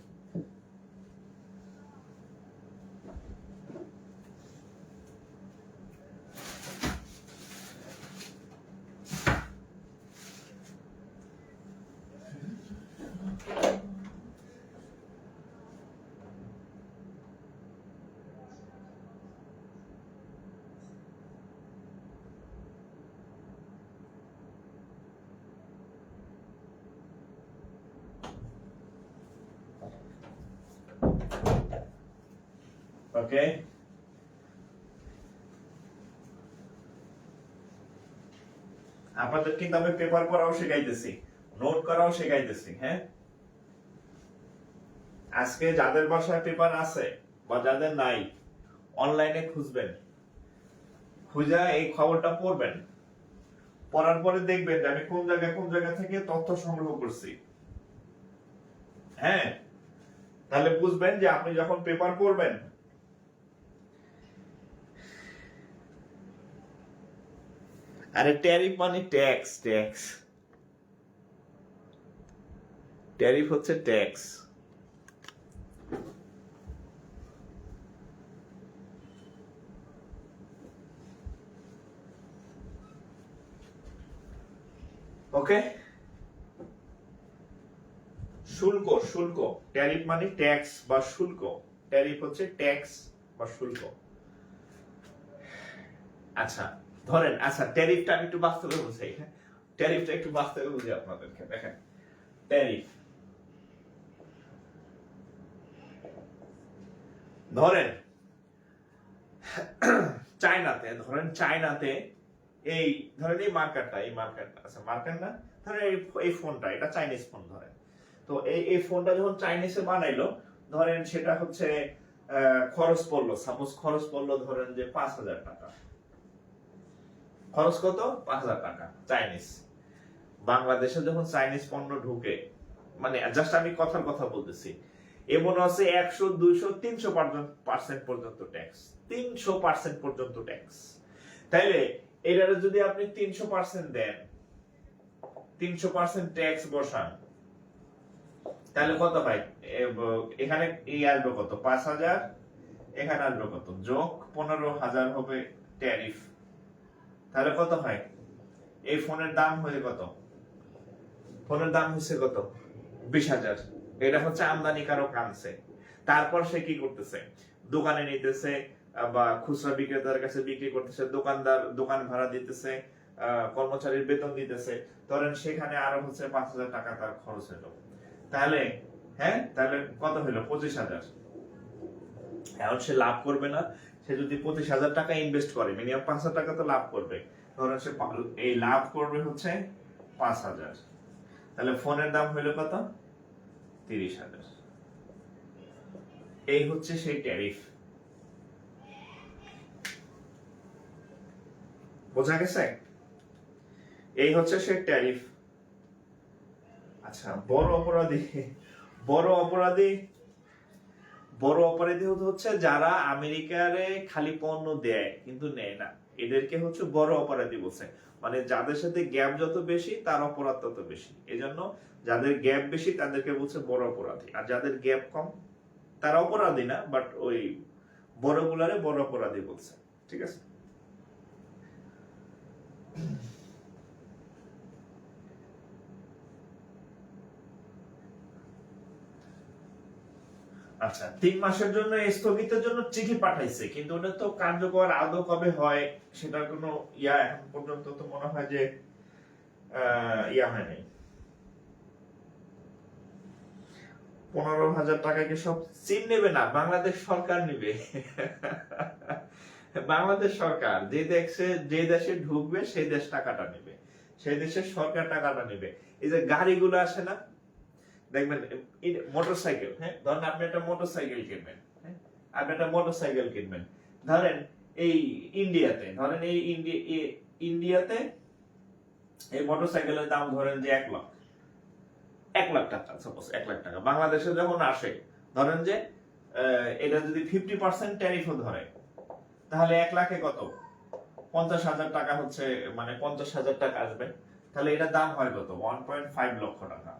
ওকে, আপনাদের কিন্তু আমি পেপার পড়াও শেখাইতেছি, নোট করাও শেখাইতেছি। হ্যাঁ, আজকে যাদের বাসায় পেপার আছে বা যাদের নাই, অনলাইনে খুঁজবেন, খুঁজা এই খবরটা পড়বেন, পড়ার পরে দেখবেন যে আমি কোন জায়গা থেকে তথ্য সংগ্রহ করছি। হ্যাঁ, তাহলে বুঝবেন যে আপনি যখন পেপার পড়বেন, আরে ট্যারিফ মানে ট্যাক্স, ট্যারিফ হচ্ছে ট্যাক্স। ওকে, শুল্ক, ট্যারিফ মানে ট্যাক্স বা শুল্ক। ট্যারিফ হচ্ছে ট্যাক্স বা শুল্ক। আচ্ছা ধরেন, আচ্ছা ট্যারিফটা আমি একটু বাস্তবে বুঝাই। হ্যাঁ, ট্যারিফটা একটু বাস্তবে বুঝি আপনাদেরকে। দেখেন, ট্যারিফ ধরেন চায়নাতে এই ধরেন এই মার্কারটা, আচ্ছা মার্কার না, ধরেন এই ফোনটা, এটা চাইনিজ ফোন ধরেন। তো এই ফোনটা যখন চাইনিজে বানাইলো, ধরেন সেটা হচ্ছে খরচ পড়লো, সাপোজ খরচ পড়লো ধরেন যে 5,000 টাকা। খরচ কত? 5,000 টাকা চাইনিজ। বাংলাদেশে যখন চাইনিজ পণ্য ঢুকে, মানে জাস্ট আমি কথার কথা বলতেছি, এমন আছে 100, 200, 300% পর্যন্ত ট্যাক্স, 300% পর্যন্ত ট্যাক্স। তাইলে এটারে যদি আপনি 300% দেন, 300% ট্যাক্স বসান, তাহলে কত হয়? এখানে এই আসবে কত? 5,000, এখানে আসবে কত? যোগ 15,000 হবে ট্যারিফ। তাহলে কত হয়? এই ফোনের দাম হয়ে কত? ফোনের দাম হচ্ছে কত? 20,000। এটা হচ্ছে আমদানিকারক আনছে। তারপর সে কি করতেছে? দোকানে নিতেছে বা খুচরা বিক্রেতার কাছে বিক্রি করতেছে, দোকান ভাড়া দিতেছে, কর্মচারীর বেতন দিতেছে। ধরেন সেখানে আরো হচ্ছে 5,000 টাকা তার খরচ হলো। তাহলে হ্যাঁ, তাহলে কত হলো? 25,000। এখন সে লাভ করবে না? সে যদি 25,000 টাকা ইনভেস্ট করে, মিনিমাম 5,000 টাকা তো লাভ করবে। ধরেন সে এই লাভ করবে হচ্ছে 5,000। তাহলে ফোনের দাম হইলো কত? 30,000। এই হচ্ছে সেই ট্যারিফ। বোঝা গেছে? এই হচ্ছে সেই ট্যারিফ। আচ্ছা, বড় অপরাধী হচ্ছে যারা আমেরিকারে খালি পণ্য দেয় কিন্তু নেয় না, এদেরকে হচ্ছে বড় অপরাধী বলছে। মানে যাদের সাথে গ্যাপ যত বেশি, তার অপরাধ তত বেশি। এজন্য যাদের গ্যাপ বেশি তাদেরকে বলছে বড় অপরাধী, আর যাদের গ্যাপ কম তারা অপরাধী না, বাট ওই বড়গুলারে বড় অপরাধী বলছে। ঠিক আছে? আচ্ছা, 3 মাসের জন্য স্থগিতের জন্য চিঠি পাঠাইছে, কিন্তু ওটা তো কার্যকর আদৌ কবে হয় সেটার কোনো এখন পর্যন্ত তো মনে হয় যে হয় নাই। 15,000 টাকা কি সব চীন নেবে? না, বাংলাদেশ সরকার নেবে। বাংলাদেশ সরকার যে দেশে ঢুকবে সেই দেশ টাকাটা নেবে, সেই দেশের সরকার টাকাটা নেবে। এই যে গাড়িগুলো আসে না, দেখবেন মোটরসাইকেল, হ্যাঁ ধরেন আপনি একটা মোটরসাইকেল কিনবেন, হ্যাঁ আপনি একটা মোটরসাইকেল কিনবেন, ধরেন এই ইন্ডিয়াতে, এই মোটরসাইকেলের দাম ধরেন যে 1 লাখ টাকা, সাপোজ 1 লাখ টাকা। বাংলাদেশে যখন আসে, ধরেন যে এটা যদি 50% ট্যারিফও ধরে, তাহলে 1 লাখে কত? 50,000 টাকা হচ্ছে, মানে 50,000 টাকা আসবে। তাহলে এটার দাম হয় কত? 1.5 লক্ষ টাকা।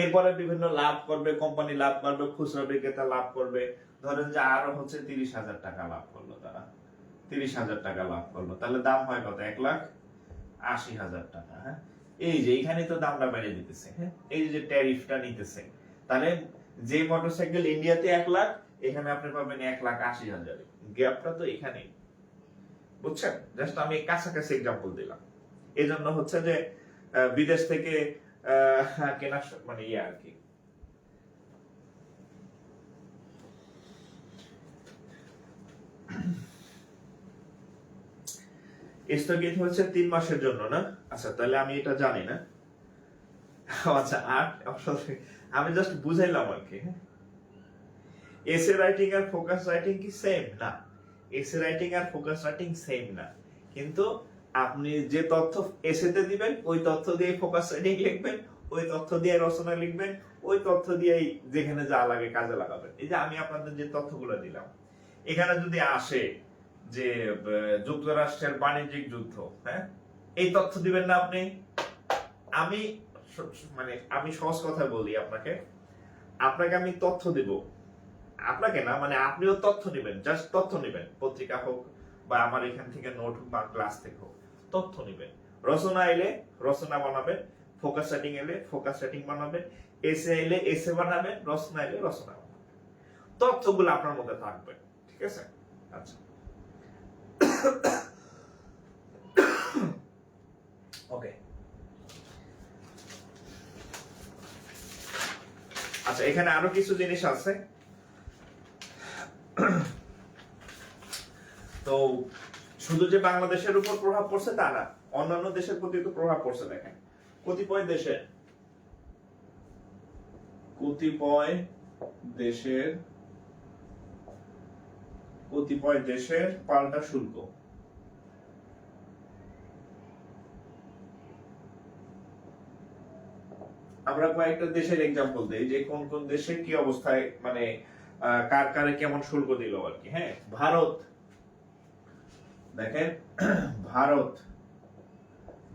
এরপরে বিভিন্ন লাভ করবে, কোম্পানি লাভ করবে, খুচরা বিক্রেতা লাভ করবে। ধরেন যে আরো হচ্ছে 30,000 টাকা লাভ করলো তারা, 30,000 টাকা লাভ করলো। তাহলে দাম হয় কত? 1,80,000 টাকা। হ্যাঁ, এই যে এখানে তো দামটা বেড়ে দিতেছে। হ্যাঁ, এই যে ট্যারিফটা নিতেছে, তাহলে যে মোটরসাইকেল ইন্ডিয়াতে 1 লাখ, এখানে আপনি পাবেন 1,80,000। গ্যাপটা তো এখানেই। বুঝছেন? জাস্ট আমি কাছাকাছি এক্সাম্পল দিলাম। এই জন্য হচ্ছে যে বিদেশ থেকে কেনা মানে আর কি। স্থগিত হচ্ছে 3 মাসের জন্য না? আচ্ছা তাহলে আমি এটা জানি না। আচ্ছা আমি জাস্ট বুঝাইলাম আর কি। এসে রাইটিং আর ফোকাস রাইটিং কি সেম না? এসে রাইটিং আর ফোকাস রাইটিং সেম না, কিন্তু আপনি যে তথ্য এসেতে দিবেন ওই তথ্য দিয়ে ফোকাস রাইটিং লিখবেন, ওই তথ্য দিয়ে রচনা লিখবেন, ওই তথ্য দিয়েই যেখানে যা লাগে কাজে লাগাবেন। এই যে আমি আপনাদের যে তথ্যগুলো দিলাম, এখানে যদি আসে যে যুক্তরাষ্ট্রের বাণিজ্যিক যুদ্ধ, হ্যাঁ, এই তথ্য দিবেন না আপনি? আমি আমি সহজ কথা বলি আপনাকে, আমি তথ্য দিব, আপনাকে না, মানে আপনিও তথ্য নেবেন, জাস্ট তথ্য নেবেন, পত্রিকা হোক বা আমার এখান থেকে নোট হোক বা ক্লাস থেকে হোক, তথ্য নেবেন। রচনা এলে রচনা বানাবেন, ফোকাস সেটিং এলে ফোকাস সেটিং বানাবেন, এসে এলে এসে বানাবেন, রচনা এলে রচনা বানাবেন। তথ্যগুলো আপনার মধ্যে থাকবে, ঠিক আছে? আচ্ছা ওকে। আচ্ছা এখানে আরো কিছু জিনিস আছে। তো শুধু যে বাংলাদেশের উপর প্রভাব পড়ছে তা না, অন্যান্য দেশের প্রতি তো প্রভাব পড়ছে। দেখেন কতিপয় দেশের পাল্টা শুল্ক। আমরা কয়েকটা দেশের এক্সাম্পল দেই যে কোন কোন দেশে কি অবস্থায়, মানে কার কারে কেমন শুল্ক দিল আর কি। হ্যাঁ, ভারত, দেখেন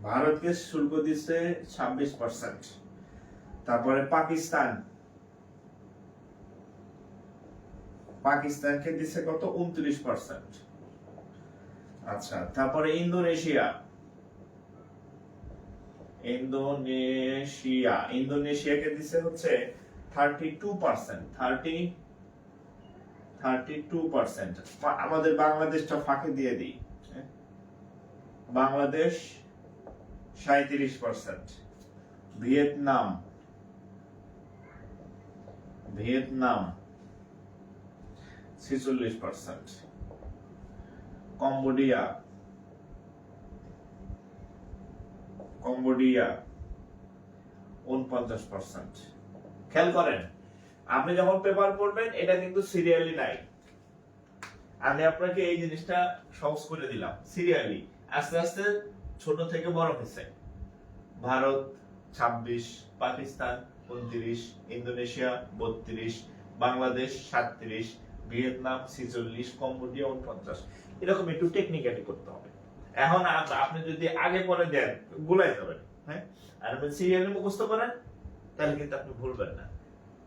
ভারতকে শুল্ক দিচ্ছে 26%। তারপরে পাকিস্তানকে দিচ্ছে কত? 29%। আচ্ছা তারপরে ইন্দোনেশিয়াকে দিচ্ছে হচ্ছে 32%। আমাদের বাংলাদেশটা ফাঁকে দিয়ে দিই, বাংলাদেশ 37%, ভিয়েতনাম 46%, কম্বোডিয়া 49%। খেয়াল করেন, আপনি যখন পেপার পড়বেন এটা কিন্তু সিরিয়ালি নাই। আমি আপনাকে এই জিনিসটা সহজ করে দিলাম, সিরিয়ালি আস্তে আস্তে ছোট থেকে বড় হচ্ছে। Bharat 26, Pakistan 29, Indonesia 32, Bangladesh 37, Vietnam 46, Cambodia 49। এরকম একটু টেকনিক্যালি করতে হবে। এখন আপনি যদি আগে পরে দেন ভুলাই যাবেন। হ্যাঁ, আর আপনি সিরিয়ালি মুখস্থ করেন তাহলে কিন্তু আপনি ভুলবেন না।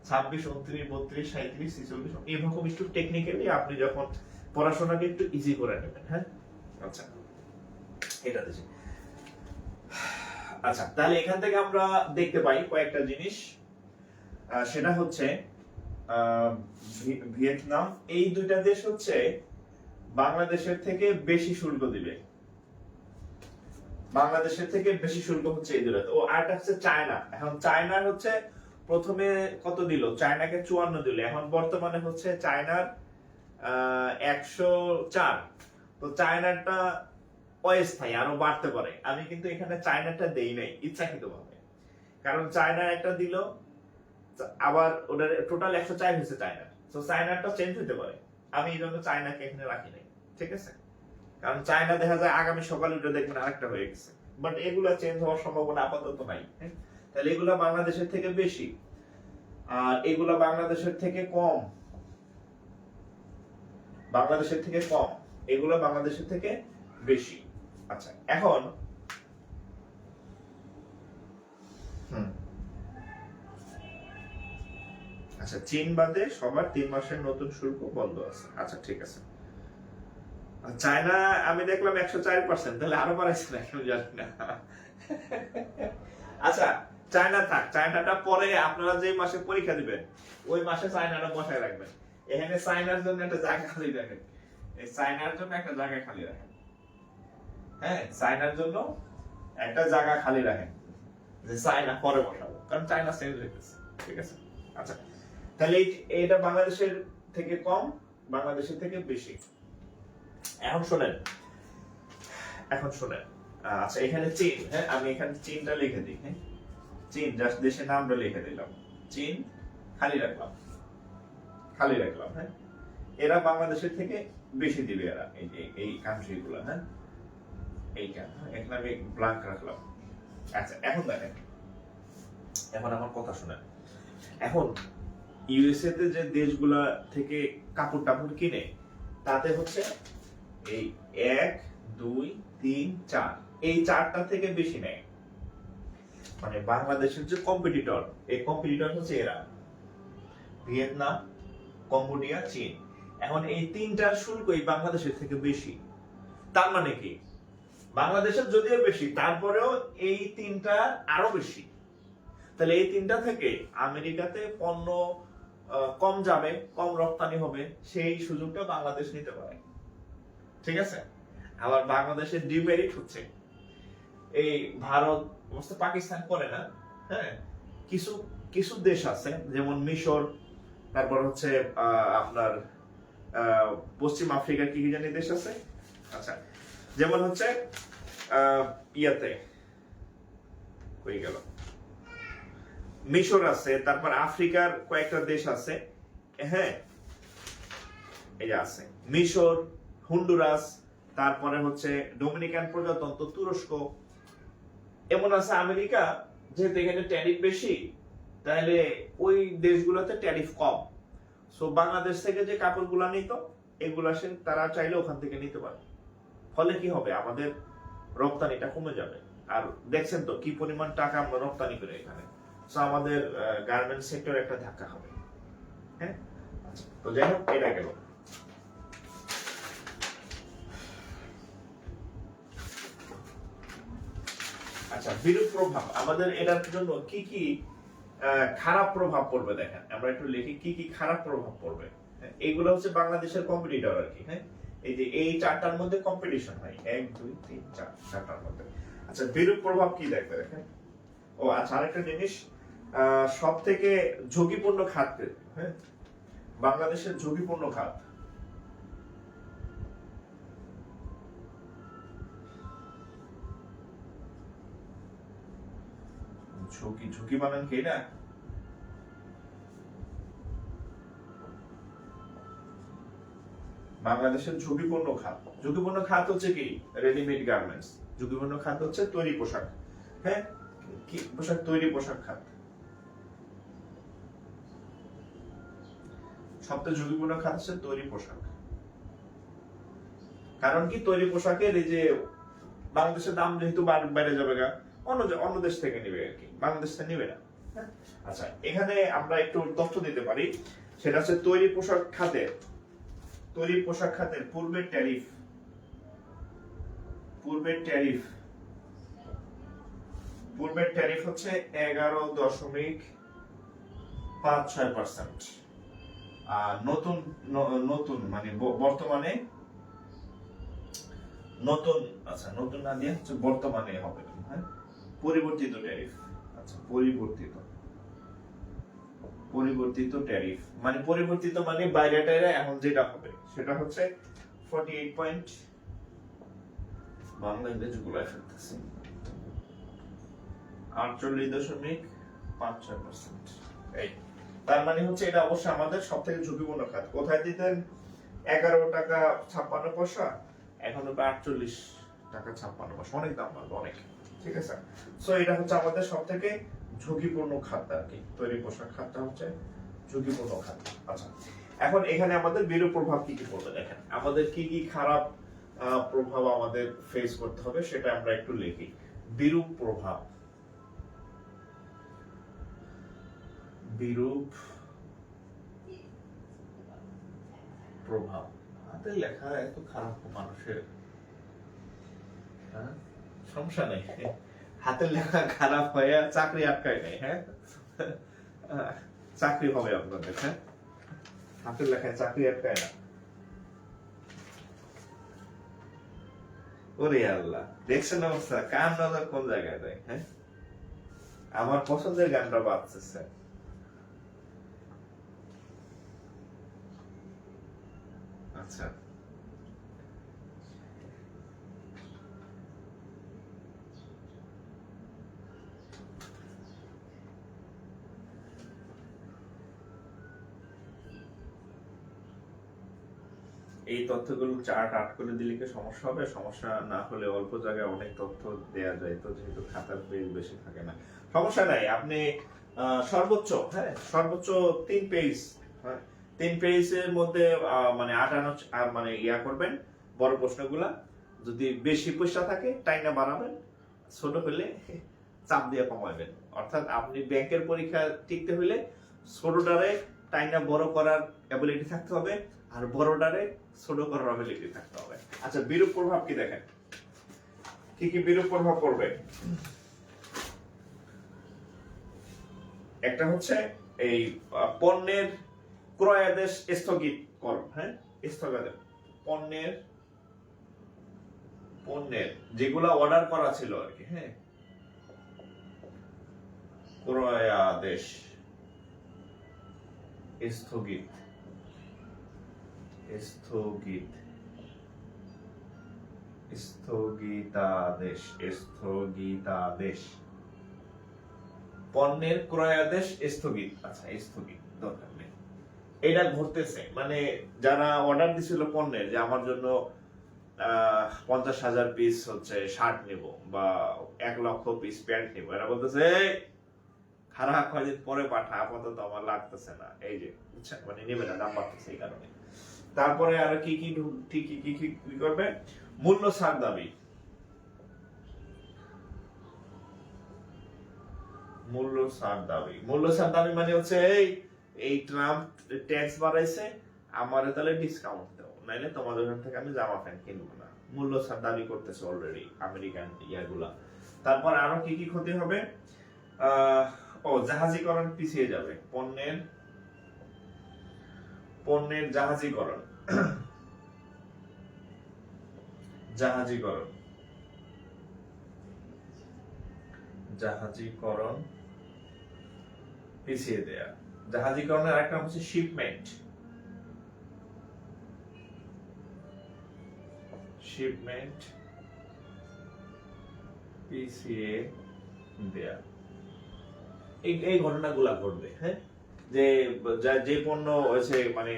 26, 29, 32, 37, 46 এইরকম একটু টেকনিক্যালি আপনি যখন পড়াশোনাকে একটু ইজি করে নেবেন। হ্যাঁ, আচ্ছা এটা দিচ্ছি। আচ্ছা তাহলে এখান থেকে আমরা দেখতে পাই কয়েকটা জিনিস। সেটা হচ্ছে ভিয়েতনাম, এই দুইটা দেশ হচ্ছে বাংলাদেশের থেকে বেশি শুল্ক দিবে। বাংলাদেশের থেকে বেশি শুল্ক হচ্ছে এই দুটো। ও আরেকটা হচ্ছে চায়না। এখন চায়নার হচ্ছে প্রথমে কত দিল? চায়নাকে 54 দিল, এখন বর্তমানে হচ্ছে চায়নার 104। তো চায়নাটা অস্থায়ী, আরো বাড়তে পারে। আমি কিন্তু এখানে চায়নাটা দেই নাই ইচ্ছাকৃতভাবে, কারণ চায়নার একটা দিল, আবার ওদের টোটাল 104 হয়েছে চায়নার। তো চায়নাটা চেঞ্জ হতে পারে, আমি এই জন্য চায়নাকে এখানে রাখি নাই, ঠিক আছে? কারণ চায়না দেখা যায় আগামী সকালে উঠে দেখবেন আরেকটা হয়ে গেছে, বাট এগুলা চেঞ্জ হওয়ার সম্ভাবনা আপাতত নাই। তাহলে এগুলা বাংলাদেশের থেকে বেশি, আর এগুলা বাংলাদেশের থেকে কম, এগুলা বাংলাদেশের থেকে বেশি। আচ্ছা এখন আচ্ছা চীন বাদে সবার 3 মাসের নতুন শুল্ক বন্ধ আছে। আচ্ছা ঠিক আছে। চায়না আমি দেখলাম 104%, তাহলে আরো বাড়াইছে না কেউ জানি না। আচ্ছা চায়না থাক, চায়নাটা পরে আপনারা যে মাসে পরীক্ষা দিবেন ওই মাসে চায়নাটা বসায় রাখবেন। এখানে চায়নার জন্য একটা জায়গা খালি রাখেন, এই চায়নার জন্য একটা জায়গা খালি রাখেন। হ্যাঁ, চায়নার জন্য একটা জায়গা খালি রাখেন যে চায়না পরে বসাবো, কারণ চায়না চেঞ্জ হইতেছে, ঠিক আছে? আচ্ছা তাহলে এটা বাংলাদেশের থেকে কম, বাংলাদেশের থেকে বেশি। এখন শোনেন, এখন শুনেন, আচ্ছা এখানে চীন, হ্যাঁ আমি এখানে চীনটা লিখে দিই, হ্যাঁ চীন জাস্ট দেশের নামটা লিখে দিলাম, চীন খালি রাখলাম, খালি রাখলাম, হ্যাঁ এরা বাংলাদেশের থেকে বেশি দিবে, এরা এই যে এই কান্ট্রি গুলো, হ্যাঁ এইটা এখানে আমি ব্ল্যাঙ্ক রাখলাম। আচ্ছা এখন দেখেন, এখন আমার কথা শুনেন, এখন ইউএসএ তে যে দেশগুলা থেকে কাপড় টাপড় কিনে, তাতে হচ্ছে এই 1 2 3 4 এই চারটা থেকে বেশি নেয়। মানে বাংলাদেশের যে কম্পিটিটর, এই কম্পিটিটর হচ্ছে এরা, ভিয়েতনাম, কম্বোডিয়া, চীন। এখন এই তিনটার শুল্কই বাংলাদেশের থেকে বেশি। তার মানে কি, বাংলাদেশের যদিও বেশি, তারপরেও এই তিনটা আরো বেশি। তাহলে এই তিনটা থেকে আমেরিকাতে পণ্য কম যাবে, কম রপ্তানি হবে, সেই সুযোগটা বাংলাদেশ নিতে পারে। ঠিক আছে, আবার বাংলাদেশের ডিমেরিট হচ্ছে এই ভারত, অবশ্য পাকিস্তান করে না, হ্যাঁ কিছু কিছু দেশ আছে যেমন মিশর, তারপর হচ্ছে আপনার পশ্চিম আফ্রিকার কি কি জানি দেশ আছে, আচ্ছা যেমন হচ্ছে ইয়াতে হয়ে গেল মিশর আছে, তারপর আফ্রিকার কয়েকটা দেশ আছে, হ্যাঁ এই যে আছে মিশর, হন্ডুরাস, তারপরে হচ্ছে ডোমিনিকান প্রজাতন্ত্র, তুরস্ক, এমন আছে আমেরিকা, যেহেতু এখানে ট্যারিফ বেশি, তাহলে ওই দেশগুলোতে ট্যারিফ কম। সো বাংলাদেশ থেকে যে কাপড়গুলা নিত, এগুলা সে তারা চাইলে ওখান থেকে নিতে পারে। ফলে কি হবে, আমাদের রপ্তানিটা কমে যাবে। আর দেখছেন তো কি পরিমাণ টাকা আমরা রপ্তানি করি এখানে, সো আমাদের গার্মেন্টস সেক্টর একটা ধাক্কা হবে। হ্যাঁ আচ্ছা, তো যাই হোক এটা গেল। আচ্ছা বিরূপ প্রভাব, আমাদের এটার জন্য কি কি খারাপ প্রভাব পড়বে দেখেন, আমরা একটু লিখি কি কি খারাপ প্রভাব পড়বে। এইগুলো হচ্ছে বাংলাদেশের কম্পিটিটর আর কি, হ্যাঁ এই যে এই চারটার মধ্যে কম্পিটিশন হয়, 1 2 3 4 চারটার মধ্যে। আচ্ছা বিরূপ প্রভাব কি দেখবে দেখেন, ও আচ্ছা আরেকটা জিনিস, সব থেকে ঝুঁকিপূর্ণ খাত, হ্যাঁ বাংলাদেশের ঝুঁকিপূর্ণ খাত, ঝুঁকি ঝুঁকি বানান কি না, বাংলাদেশের ঝুঁকিপূর্ণ খাত, ঝুঁকিপূর্ণ খাত হচ্ছে কি রেডিমেড গার্মেন্টস, ঝুঁকিপূর্ণ খাত হচ্ছে তৈরি পোশাক, হ্যাঁ কি পোশাক তৈরি পোশাক খাত, সবচেয়ে ঝুঁকিপূর্ণ খাত হচ্ছে তৈরি পোশাক। কারণ কি তৈরি পোশাকের এই যে বাংলাদেশের দাম যেহেতু বেড়ে যাবে গা, অন্য দেশ থেকে নিবে আর কি, বাংলাদেশ থেকে নিবে না। আচ্ছা এখানে আমরা একটু তথ্য দিতে পারি, সেটা হচ্ছে তৈরি পোশাক খাতের পূর্বের ট্যারিফ হচ্ছে 11.56%। আর নতুন মানে বর্তমানে নতুন, আচ্ছা নতুন না দিয়ে হচ্ছে বর্তমানে হবে, হ্যাঁ পরিবর্তিত ট্যারিফ। আচ্ছা পরিবর্তিত ট্যারিফ মানে পরিবর্তিত মানে বাইরে টাইরে এখন যেটা হবে সেটা হচ্ছে 48 পয়েন্ট, বাংলা ইংরেজি গুলাই ফেলতেছি, 48.56%। এই তার মানে হচ্ছে এটা অবশ্যই আমাদের সব থেকে ঝুঁকিপূর্ণ খাত। কোথায় দিতেন 11 টাকা 56 পয়সা, এখন হবে 48 টাকা 56 পয়সা, অনেক দাম বাড়বে অনেক। ঠিক আছে, সো এটা হচ্ছে আমাদের সব থেকে ঝুঁকিপূর্ণ খাত আর কি, তৈরি পোশাক খাতটা হচ্ছে ঝুঁকিপূর্ণ খাত। আচ্ছা এখন এখানে আমাদের বিরূপ প্রভাব কি কি পড়বে দেখেন, আমাদের কি কি খারাপ প্রভাব আমাদের ফেস করতে হবে সেটা আমরা একটু লিখি। বিরূপ প্রভাব, হাতের লেখা এত খারাপ মানুষের, হ্যাঁ সমস্যা নেই, হাতের লেখা খারাপ হয়ে চাকরি আটকায় নাই, হ্যাঁ চাকরি হবে আপনাদের, হ্যাঁ হাতের লেখায় চাকরি আটকায় না। ওরে আল্লাহ, দেখছেন অবস্থা, কার নজর কোন জায়গায় দেয়, হ্যাঁ আমার পছন্দের গানটা বাজছে। আচ্ছা এই তথ্যগুলো চার্ট আট করে দিলে কি সমস্যা হবে? সমস্যা না হলে অল্প জায়গায় অনেক তথ্য দেয়া যায়, তো যেহেতু খাতার পেজ বেশি থাকে না, সমস্যা নাই। আপনি সর্বোচ্চ, হ্যাঁ সর্বোচ্চ 3 পেজ, হ্যাঁ 3 পেজের মধ্যে মানে আটানো মানে ইয়া করবেন বড় প্রশ্নগুলা। যদি বেশি পয়সা থাকে টাইনা বাড়াবেন, ছোট হলে চাপ দিয়ে কমাবেন। অর্থাৎ আপনি ব্যাংকের পরীক্ষা টিকতে হলে ছোটটারে টাইনা বড় করার অ্যাবিলিটি থাকতে হবে, আর বড়টারে ছোট করার অ্যাবিলিটি থাকতে হবে। আচ্ছা, বিরূপ প্রভাব কি দেখেন, কি কি বিরূপ প্রভাব পড়বে? একটা হচ্ছে এই পণ্যের ক্রয়াদেশ স্থগিত করণ, হ্যাঁ স্থগিত পণ্যের পণ্যের যেগুলা অর্ডার করা ছিল আর কি, হ্যাঁ ক্রয়াদেশ স্থগিত স্থগিত স্থগিতাদেশ স্থগিতাদেশ পণ্যের ক্রয়াদেশ স্থগিত। আচ্ছা, স্থগিত দরকার নেই, এটা ঘটতেছে। মানে যারা অর্ডার দিছিল পণ্যের, যে আমার জন্য 50,000 পিস হচ্ছে শার্ট নেব বা 1,00,000 পিস প্যান্ট নেব, এরা বলতেছে খারাপ কয়েকদিন পরে পাঠা, আপাতত আমার লাগতেছে না, এই যে বুঝছেন, মানে নেবে না, দাম বাড়তেছে এই কারণে। তারপরে আর কি কি কি কি কি কি কি করবে? মূল্য ছাড় দাবি, মূল্য ছাড় দাবি। মূল্য ছাড় দাবি মানে হচ্ছে এই ট্রাম্প ট্যাক্স বাড়াইছে, আমারে তাহলে ডিসকাউন্ট দাও, নাইলে তোমাদের ওখান থেকে আমি জামা প্যান্ট কিনবো না। মূল্য ছাড় দাবি করতেছে অলরেডি আমেরিকান ইয়াগুলা। তারপর আরো কি কি ক্ষতি হবে? জাহাজীকরণ পিছিয়ে যাবে, পণ্যের জাহাজীকরণ জাহাজীকরণ জাহাজীকরণ পিছিয়ে দেয়া। জাহাজীকরণের আরেকটা হচ্ছে শিপমেন্ট পিছিয়ে দেয়া। এই ঘটনাগুলা ঘটবে, হ্যাঁ যে পণ্য হয়েছে মানে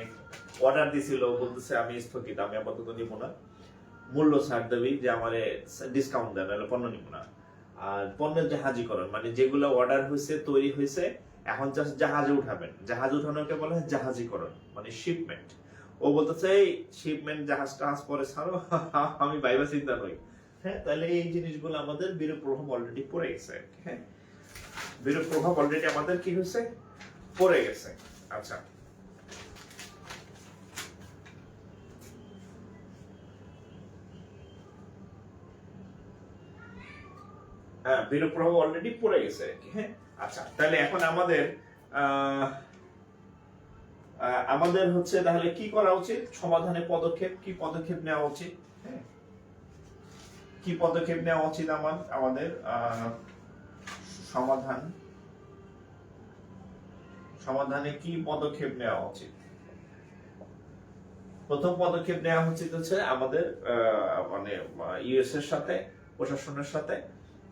অর্ডার দিছিল, বলতেছে আমি স্থগিত, আমি আপাতত নিব না, মূল্য ছাড় দেবি, যে আমারে ডিসকাউন্ট দেন, নাহলে পণ্য নিব না। আর পণ্যের জাহাজীকরণ মানে যেগুলো অর্ডার হয়েছে, তৈরি হয়েছে, এখন জাস্ট জাহাজে উঠাবেন, জাহাজ উঠানোকে বলা হয় জাহাজীকরণ, মানে শিপমেন্ট। ও বলতেছে এই শিপমেন্ট জাহাজ টাহাজ পরে ছাড়ো, আমি ভাইবা চিন্তা নই। হ্যাঁ, তাহলে এই জিনিসগুলো আমাদের বিরূপ প্রভাব অলরেডি পড়ে গেছে। হ্যাঁ, বিরূপ প্রভাব অলরেডি আমাদের কি হয়েছে? পড়ে গেছে। আচ্ছা, হ্যাঁ বিরূপ প্রভাব অলরেডি পড়ে গেছে আর কি। হ্যাঁ, আচ্ছা তাহলে এখন আমাদের হচ্ছে তাহলে কি করা উচিত? সমাধানের পদক্ষেপ, কি পদক্ষেপ নেওয়া উচিত? হ্যাঁ, কি পদক্ষেপ নেওয়া উচিত আমাদের সমাধানে কি পদক্ষেপ নেওয়া উচিত? প্রথম পদক্ষেপ নেওয়া উচিত হচ্ছে আমাদের মানে ইউএস এর সাথে, প্রশাসনের সাথে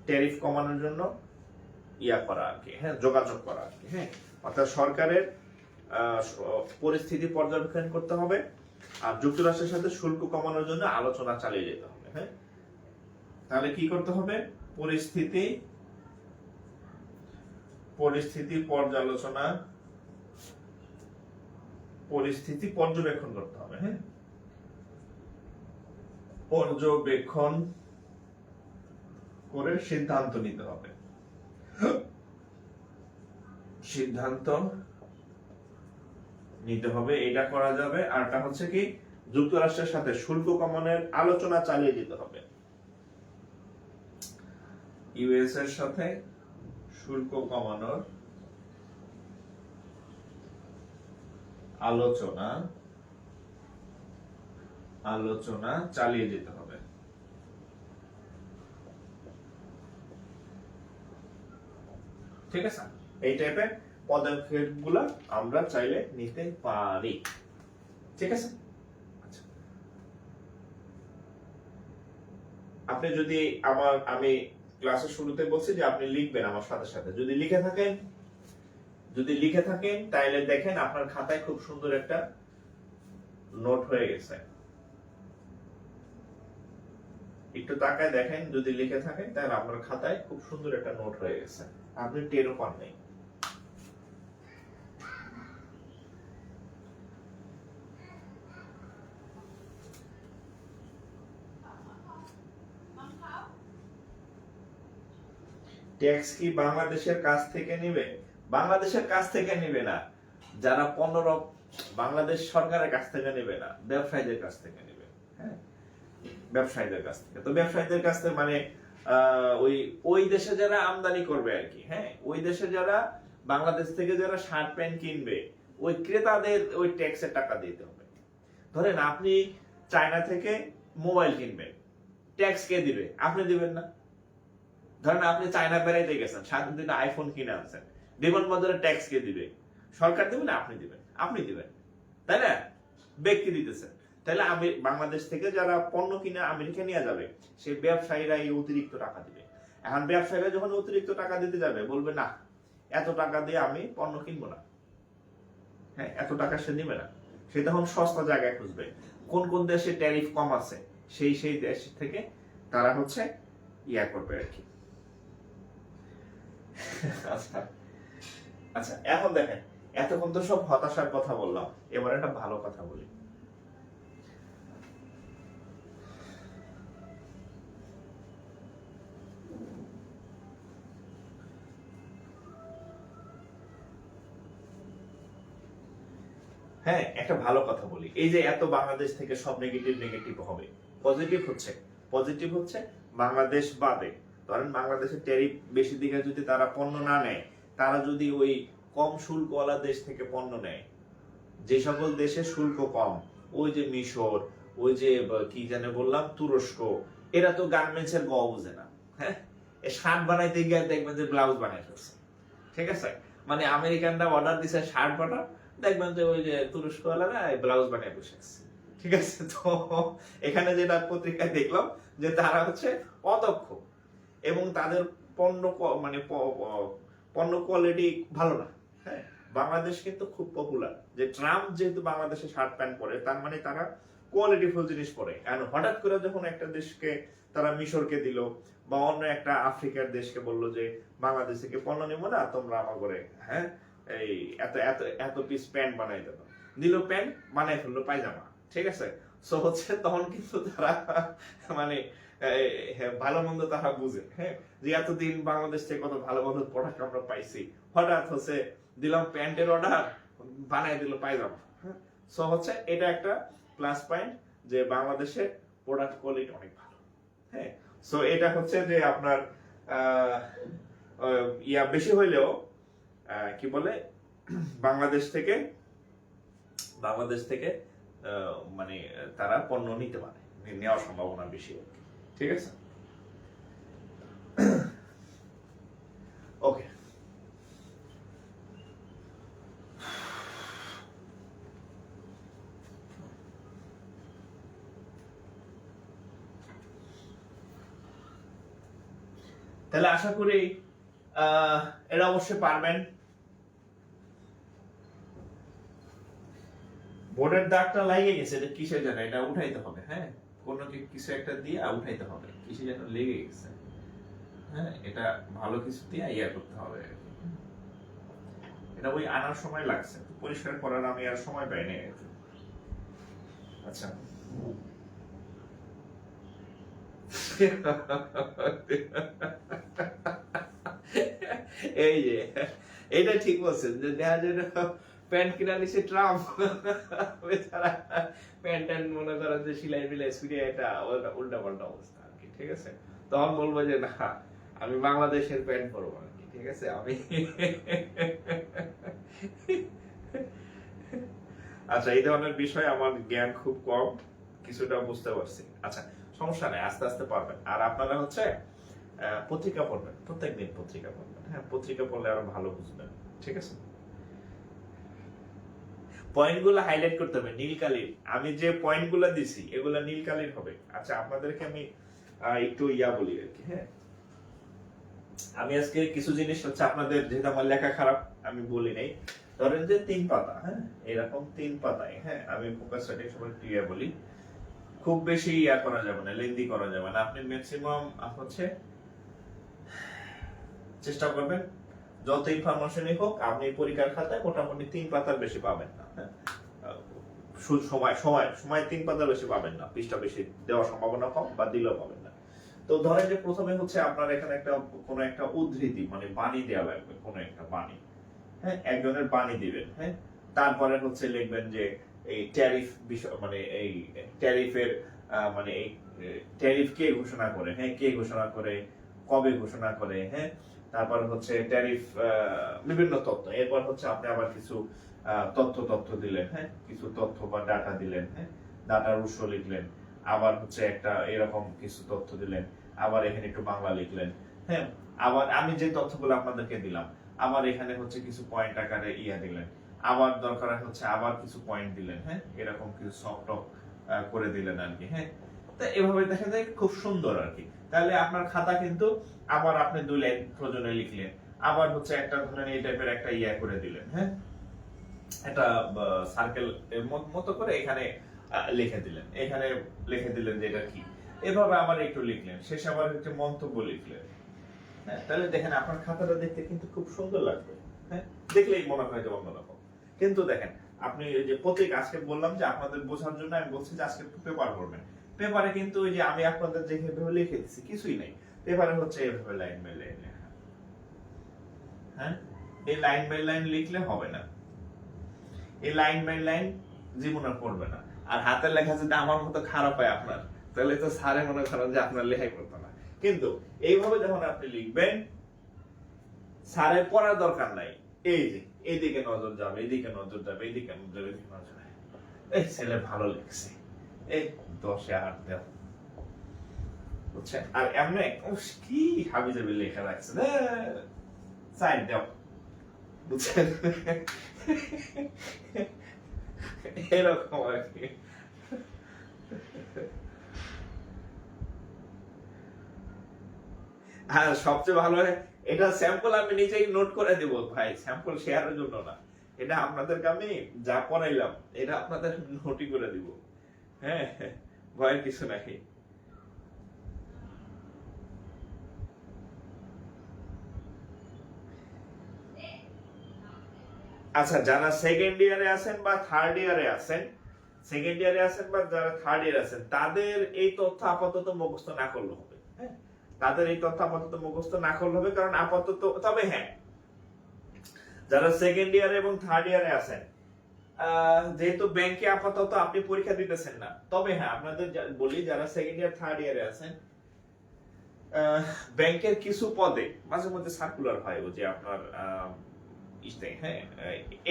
ট্যারিফ কমানোর জন্য ইয়া করা আর কি, হ্যাঁ যোগাযোগ করা আর কি। হ্যাঁ, অর্থাৎ সরকারের পরিস্থিতি পর্যবেক্ষণ করতে হবে, আর যুক্তরাষ্ট্রের সাথে শুল্ক কমানোর জন্য আলোচনা চালিয়ে যেতে হবে। হ্যাঁ, তাহলে কি করতে হবে? পরিস্থিতি পর্যবেক্ষণ করতে হবে। হ্যাঁ, পর্যবেক্ষণ করে সিদ্ধান্ত নিতে হবে। এটা করা যাবে। আরটা হচ্ছে কি, যুক্তরাষ্ট্রের সাথে শুল্ক কমানোর আলোচনা চালিয়ে যেতে হবে। ইউএস এর সাথে শুল্ক কমানোর আলোচনা চালিয়ে যেতে হবে। ঠিক আছে, এই টাইপের পদক্ষেপ গুলা আমরা চাইলে নিতে পারি। ঠিক আছে, আচ্ছা আপনি যদি আমি ক্লাসের শুরুতে বলছি যে আপনি লিখবেন আমার সাথে সাথে, যদি লিখে থাকেন তাহলে দেখেন আপনার খাতায় খুব সুন্দর একটা নোট হয়ে গেছে। একটু তাকায় দেখেন, যদি লিখে থাকেন তাহলে আপনার খাতায় খুব সুন্দর একটা নোট হয়ে গেছে, আপনি টেরও পান নেই। ট্যাক্স কি বাংলাদেশের কাছ থেকে নিবে? বাংলাদেশের কাছ থেকে নিবে না, যারা পণ্য বাংলাদেশ সরকারের কাছ থেকে নেবে না, ব্যবসায়ীদের কাছ থেকে নেবে। হ্যাঁ, ব্যবসায়ীদের কাছ থেকে। তো ব্যবসায়ীদের কাছ থেকে মানে ওই ওই দেশে যারা আমদানি করবে আর কি, হ্যাঁ, ওই দেশে যারা বাংলাদেশ থেকে যারা শার্ট প্যান্ট কিনবে, ওই ক্রেতাদের ওই ট্যাক্সের টাকা দিতে হবে। ধরেন আপনি চায়না থেকে মোবাইল কিনবেন, ট্যাক্স কে দিবে? আপনি দিবেন না। ধরেন আপনি চায়না বেড়াইতে গেছেন, 7 দিন আইফোন কিনে আনছেন, বিমানবন্দরে ট্যাক্স কে দিবে? সরকার দিবে না আপনি দিবেন? আপনি দিবেন, তাই না? ব্যক্তি দিতেছেন। তাহলে আমি বাংলাদেশ থেকে যারা পণ্য কিনে আমেরিকা নিয়ে যাবে, সেই ব্যবসায়ীরা এই অতিরিক্ত টাকা দিবে। এখন ব্যবসায়ীরা যখন অতিরিক্ত টাকা দিতে যাবে, বলবে না এত টাকা দিয়ে আমি পণ্য কিনবো না, হ্যাঁ, এত টাকা সে নিবে না। সে তখন সস্তা জায়গায় খুঁজবে, কোন কোন দেশে ট্যারিফ কম আছে, সেই সেই দেশ থেকে তারা হচ্ছে ইয়া করবে আর কি। আচ্ছা আচ্ছা, এখন দেখেন, এতক্ষণ তো সব হতাশার কথা বললাম, এবার একটা ভালো কথা বলি। হ্যাঁ, একটা ভালো কথা বলি। এই যে এত বাংলাদেশ থেকে সব নেগেটিভ নেগেটিভ হবে, পজিটিভ হচ্ছে বাংলাদেশ বাদে, ধরেন বাংলাদেশের ট্যারিফ বেশি দিকে যদি তারা পণ্য না নেয়, তারা যদি ওই কম শুল্কওয়ালা দেশ থেকে পণ্য নেয়, যে সকল দেশে শুল্ক কম, ওই যে মিশর, ওই যে কি জানে বললাম তুরস্ক, এরা তো গার্মেন্টস এর গও বুঝে না, হ্যাঁ, শার্ট বানাইতে গিয়ে দেখবেন যে ব্লাউজ বানাই ফেলছে, ঠিক আছে? মানে আমেরিকানরা অর্ডার দিছে শার্ট বানা, দেখবেন যে ওই যে তুরস্কওয়ালারা ব্লাউজ বানিয়ে বসে আছে, ঠিক আছে? তো এখানে যেটা পত্রিকায় দেখলাম যে তারা হচ্ছে অদক্ষ এবং তাদের পণ্য মানে পণ্য কোয়ালিটি ভালো না। হ্যাঁ, বাংলাদেশ কিন্তু খুব পপুলার, যে ট্রাম্প যেহেতু বাংলাদেশে শার্ট প্যান্ট পরে, তার মানে তারা কোয়ালিটিফুল জিনিস পরে। আর হঠাৎ করে যখন একটা দেশকে তারা মিশরকে দিল বা অন্য একটা আফ্রিকার দেশকে বললো যে বাংলাদেশ থেকে পণ্য নেব না, তোমরা আমার করে, হ্যাঁ, এই এত এত এত পিস প্যান্ট বানাই দেবো, দিল প্যান্ট বানাই ফেললো পায়জামা, ঠিক আছে? সো হচ্ছে তখন কিন্তু তারা মানে ভালো মন্দ তারা বুঝে, হ্যাঁ, যে এতদিন বাংলাদেশ থেকে কত ভালো ভালো প্রোডাক্ট আমরা পাইছি, হঠাৎ হচ্ছে দিলাম প্যান্টের অর্ডার, বানাই দিল পায়জামা। হ্যাঁ, সো হচ্ছে এটা একটা প্লাস পয়েন্ট যে বাংলাদেশের প্রোডাক্ট কোয়ালিটি অনেক ভালো। হ্যাঁ, সো এটা হচ্ছে যে আপনার ইয়া বেশি হইলেও কি বলে বাংলাদেশ থেকে মানে তারা পণ্য নিতে পারে, নেওয়ার সম্ভাবনা বেশি, ঠিক আছে? ওকে, তাহলে আশা করি এরা অবশ্যই পারবেন। বোর্ডের দাগটা লাগিয়ে গেছে, এটা কিসের জায়গা, এটা উঠাইতে হবে। হ্যাঁ, কোনো কিছু একটা দিয়ে উঠাইতে হবে, কিসে যেন লেগে গেছে। হ্যাঁ, এটা ভালো কিছু দিয়ে ইয়া করতে হবে। এটা ওই আনার সময় লাগছে, পরিষ্কার করার আমি আর সময় পাইনি। আচ্ছা, এই যে এটা ঠিক বলছেন যে দেখা যায় প্যান্ট কিনা নিছে ট্রাম্প, বেচারা প্যান্ট ট্যান্ট মনে করেন যে সিলাই মিলাই ছুড়ে এটা উল্টা পাল্টা অবস্থা আর কি, ঠিক আছে? তখন বলবো যে না, আমি বাংলাদেশের প্যান্ট পরবো আর কি, ঠিক আছে? আমি আচ্ছা, এই ধরনের বিষয় আমার জ্ঞান খুব কম, কিছুটা বুঝতে পারছি। আচ্ছা, সমস্যা নেই, আস্তে আস্তে পারবেন। আর আপনারা হচ্ছে পত্রিকা পড়বেন, প্রত্যেকদিন পত্রিকা পড়বেন। হ্যাঁ, পত্রিকা পড়লে আরো ভালো বুঝবেন, ঠিক আছে? পয়েন্টগুলো হাইলাইট করতে হবে নীল কালির। আমি যে পয়েন্টগুলো দিছি এগুলো নীল কালির হবে। আচ্ছা, আপনাদেরকে আমি একটু ইয়া বলি আর কি। হ্যাঁ, আমি আজকে কিছু জিনিস হচ্ছে আপনাদের, যেহেতু আমার লেখা খারাপ আমি বলি নাই, ধরেন যে 3 পাতা, হ্যাঁ, এরকম 3 পাতায়, হ্যাঁ, আমি ফোকাস রাইটিং সময় ক্লিয়ার বলি, খুব বেশি ইয়া করা যাবে না, লেন্দি করা যাবে না। আপনি ম্যাক্সিমাম হচ্ছে চেষ্টা করবেন যত ইনফরমেশনই হোক আপনি পরীক্ষার খাতায় মোটামুটি 3 পাতার বেশি পাবেন না। হ্যাঁ, সময় সময় সময় 3 পাতার বেশি পাবেন না, পৃষ্ঠা বেশি দেওয়ার সম্ভাবনা কম বা দিলেও পাবেন না। তো ধরেন যে প্রথমে হচ্ছে আপনার এখানে কোনো একটা উদ্ধৃতি মানে বাণী দেওয়া লাগবে, কোনো একটা বাণী, হ্যাঁ, একজনের বাণী দিবেন। হ্যাঁ, তারপরে হচ্ছে লিখবেন যে এই ট্যারিফ বিষয় মানে এই ট্যারিফের মানে এই ট্যারিফ কে ঘোষণা করে, হ্যাঁ, কে ঘোষণা করে, কবে ঘোষণা করে, হ্যাঁ, তারপর হচ্ছে ট্যারিফ বিভিন্ন তথ্য। এরপর হচ্ছে আপনি আবার কিছু তথ্য দিলেন, হ্যাঁ, কিছু তথ্য বা ডাটা দিলেন, হ্যাঁ, ডাটার উৎস লিখলেন, আবার হচ্ছে একটা এরকম কিছু তথ্য দিলেন, আবার এখানে একটু বাংলা লিখলেন, হ্যাঁ, আবার আমি যে তথ্যগুলো আপনাদেরকে দিলাম আবার এখানে হচ্ছে কিছু পয়েন্ট আকারে ইয়া দিলেন, আবার দরকার হচ্ছে আবার কিছু পয়েন্ট দিলেন, হ্যাঁ, এরকম কিছু সফট করে দিলেন আর কি। হ্যাঁ, তো এভাবে দেখা যায় খুব সুন্দর আর কি। তাহলে আপনার খাতা কিন্তু আবার আপনি 2 লাইন প্রয়োজনে লিখলেন, আবার হচ্ছে একটা ধরেন এই টাইপের একটা ইয়া করে দিলেন, হ্যাঁ, একটা সার্কেল এর মতো করে এখানে লিখে দিলেন, এখানে লিখে দিলেন যে এটা কি, এভাবে আবার একটু লিখলেন, শেষে আবার একটা মন্তব্য লিখলেন। হ্যাঁ, তাহলে দেখেন আপনার খাতাটা দেখতে কিন্তু খুব সুন্দর লাগবে। হ্যাঁ, দেখলেই মনে হয় যে অন্যরকম। কিন্তু দেখেন আপনি এই যে প্রত্যেক আজকে বললাম যে আপনাদের বোঝার জন্য আমি বলছি যে আজকে পেপার করবেন, পেপারে কিন্তু ওই যে আমি আপনাদের যেভাবে লিখে দিচ্ছি কিছুই নাই, পেপারে হচ্ছে এভাবে লাইন বাই লাইন লেখা। হ্যাঁ, এই লাইন বাই লাইন লিখলে হবে না, এই লাইন বাই লাইন জীবন আর পড়বে না। আর হাতের লেখা যদি আমার মতো খারাপ হয় আপনার, তাহলে তো স্যারে মনে করেন যে আপনার লেখাই করতো না। কিন্তু এইভাবে যখন আপনি লিখবেন স্যারের পড়ার দরকার নাই, এই যে এইদিকে নজর যাবে, এইদিকে নজর যাবে, এইদিকে নজর যাবে, এইদিকে নজর যাবে, এই ছেলে ভালো লিখছে, এই 10-এ 8 দেও, বুঝছেন? আর এমনি কি হাবিজাবি লেখা রাখছে, সাইড দাও, বুঝছেন? এরকম আর কি। আর সবচেয়ে ভালো হয় এটা স্যাম্পল আমি নিজেই নোট করে দেব ভাই, স্যাম্পল শেয়ারের জন্য না, এটা আপনাদেরকে আমি যা পড়াইলাম এটা আপনাদের নোটই করে দিব। হ্যাঁ, ভয়ের কিছু নাই। আচ্ছা, যারা সেকেন্ড ইয়ারে আছেন বা থার্ড ইয়ারে আছেন, সেকেন্ড ইয়ারে আছেন বা যারা থার্ড ইয়ারে আছেন, তাদের এই তথ্য আপাতত মুখস্থ না করলে হবে। হ্যাঁ, তাদের এই তথ্য আপাতত মুখস্থ না করলে হবে, কারণ আপাতত, তবে হ্যাঁ, যারা সেকেন্ড ইয়ারে এবং থার্ড ইয়ারে আছেন, যেহেতু ব্যাংকে আপাতত আপনি পরীক্ষা দিতেছেন না, তবে হ্যাঁ আপনাদের বলি যারা সেকেন্ড ইয়ার থার্ড ইয়ারে আছেন, ব্যাংকের কিছু পদে মাঝে মধ্যে সার্কুলার হয়, ও যে আপনার হ্যাঁ,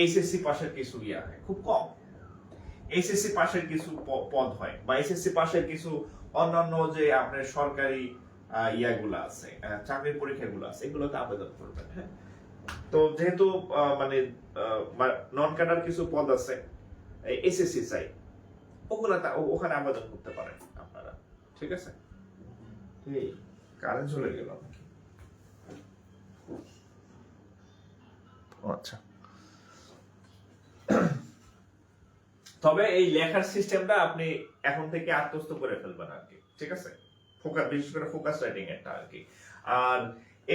এইচএসসি পাশের কিছু ইয়া হয়, খুব কম, এইচএসসি পাশের কিছু পদ হয়, বা এইচএসসি পাশের কিছু অন্যান্য যে আপনার সরকারি ইয়াগুলো আছে, চাকরির পরীক্ষাগুলো আছে, এগুলোতে আবেদন করবেন। হ্যাঁ, তো যেহেতু মানে নন ক্যাডার কিছু পদ আছে এসএসসি চাই, ওখানে আবেদন করতে পারেন আপনারা। ঠিক আছে, এই কারেন্ট চলে গেল নাকি? আচ্ছা, তবে এই লেখার সিস্টেমটা আপনি এখন থেকে আত্মস্থ করে ফেলবেন আর কি। ঠিক আছে, ফোকাস, বিশেষ করে ফোকাস রাইটিং একটা আর কি। আর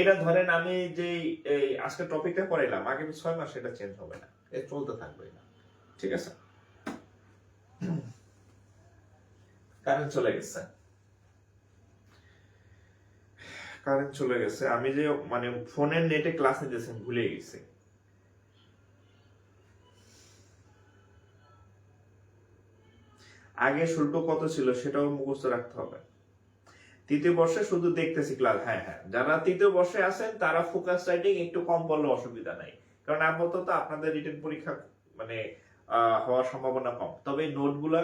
এটা ধরেন আমি যে এই আজকে টপিকটা পড়াইলাম, আগামী 6 মাস এটা চেঞ্জ হবে না, এটা চলতে থাকবে না। ঠিক আছে, কারেন্ট চলে গেছে, কারেন্ট চলে গেছে। আমি যে মানে ফোনের নেটে ক্লাস নিতেছেন ভুলে গেছি। আগে শুল্ক কত ছিল সেটাও মুখস্থ রাখতে হবে। তৃতীয় বর্ষে শুধু দেখতেছি ক্লাস, হ্যাঁ হ্যাঁ, যারা তৃতীয় বর্ষে আছেন তারা ফোকাস রাইটিং একটু কম পড়লে অসুবিধা নাই, কারণ আপাতত আপনাদের রিটেন পরীক্ষা মানে হওয়ার সম্ভাবনা কম। তবে নোটগুলা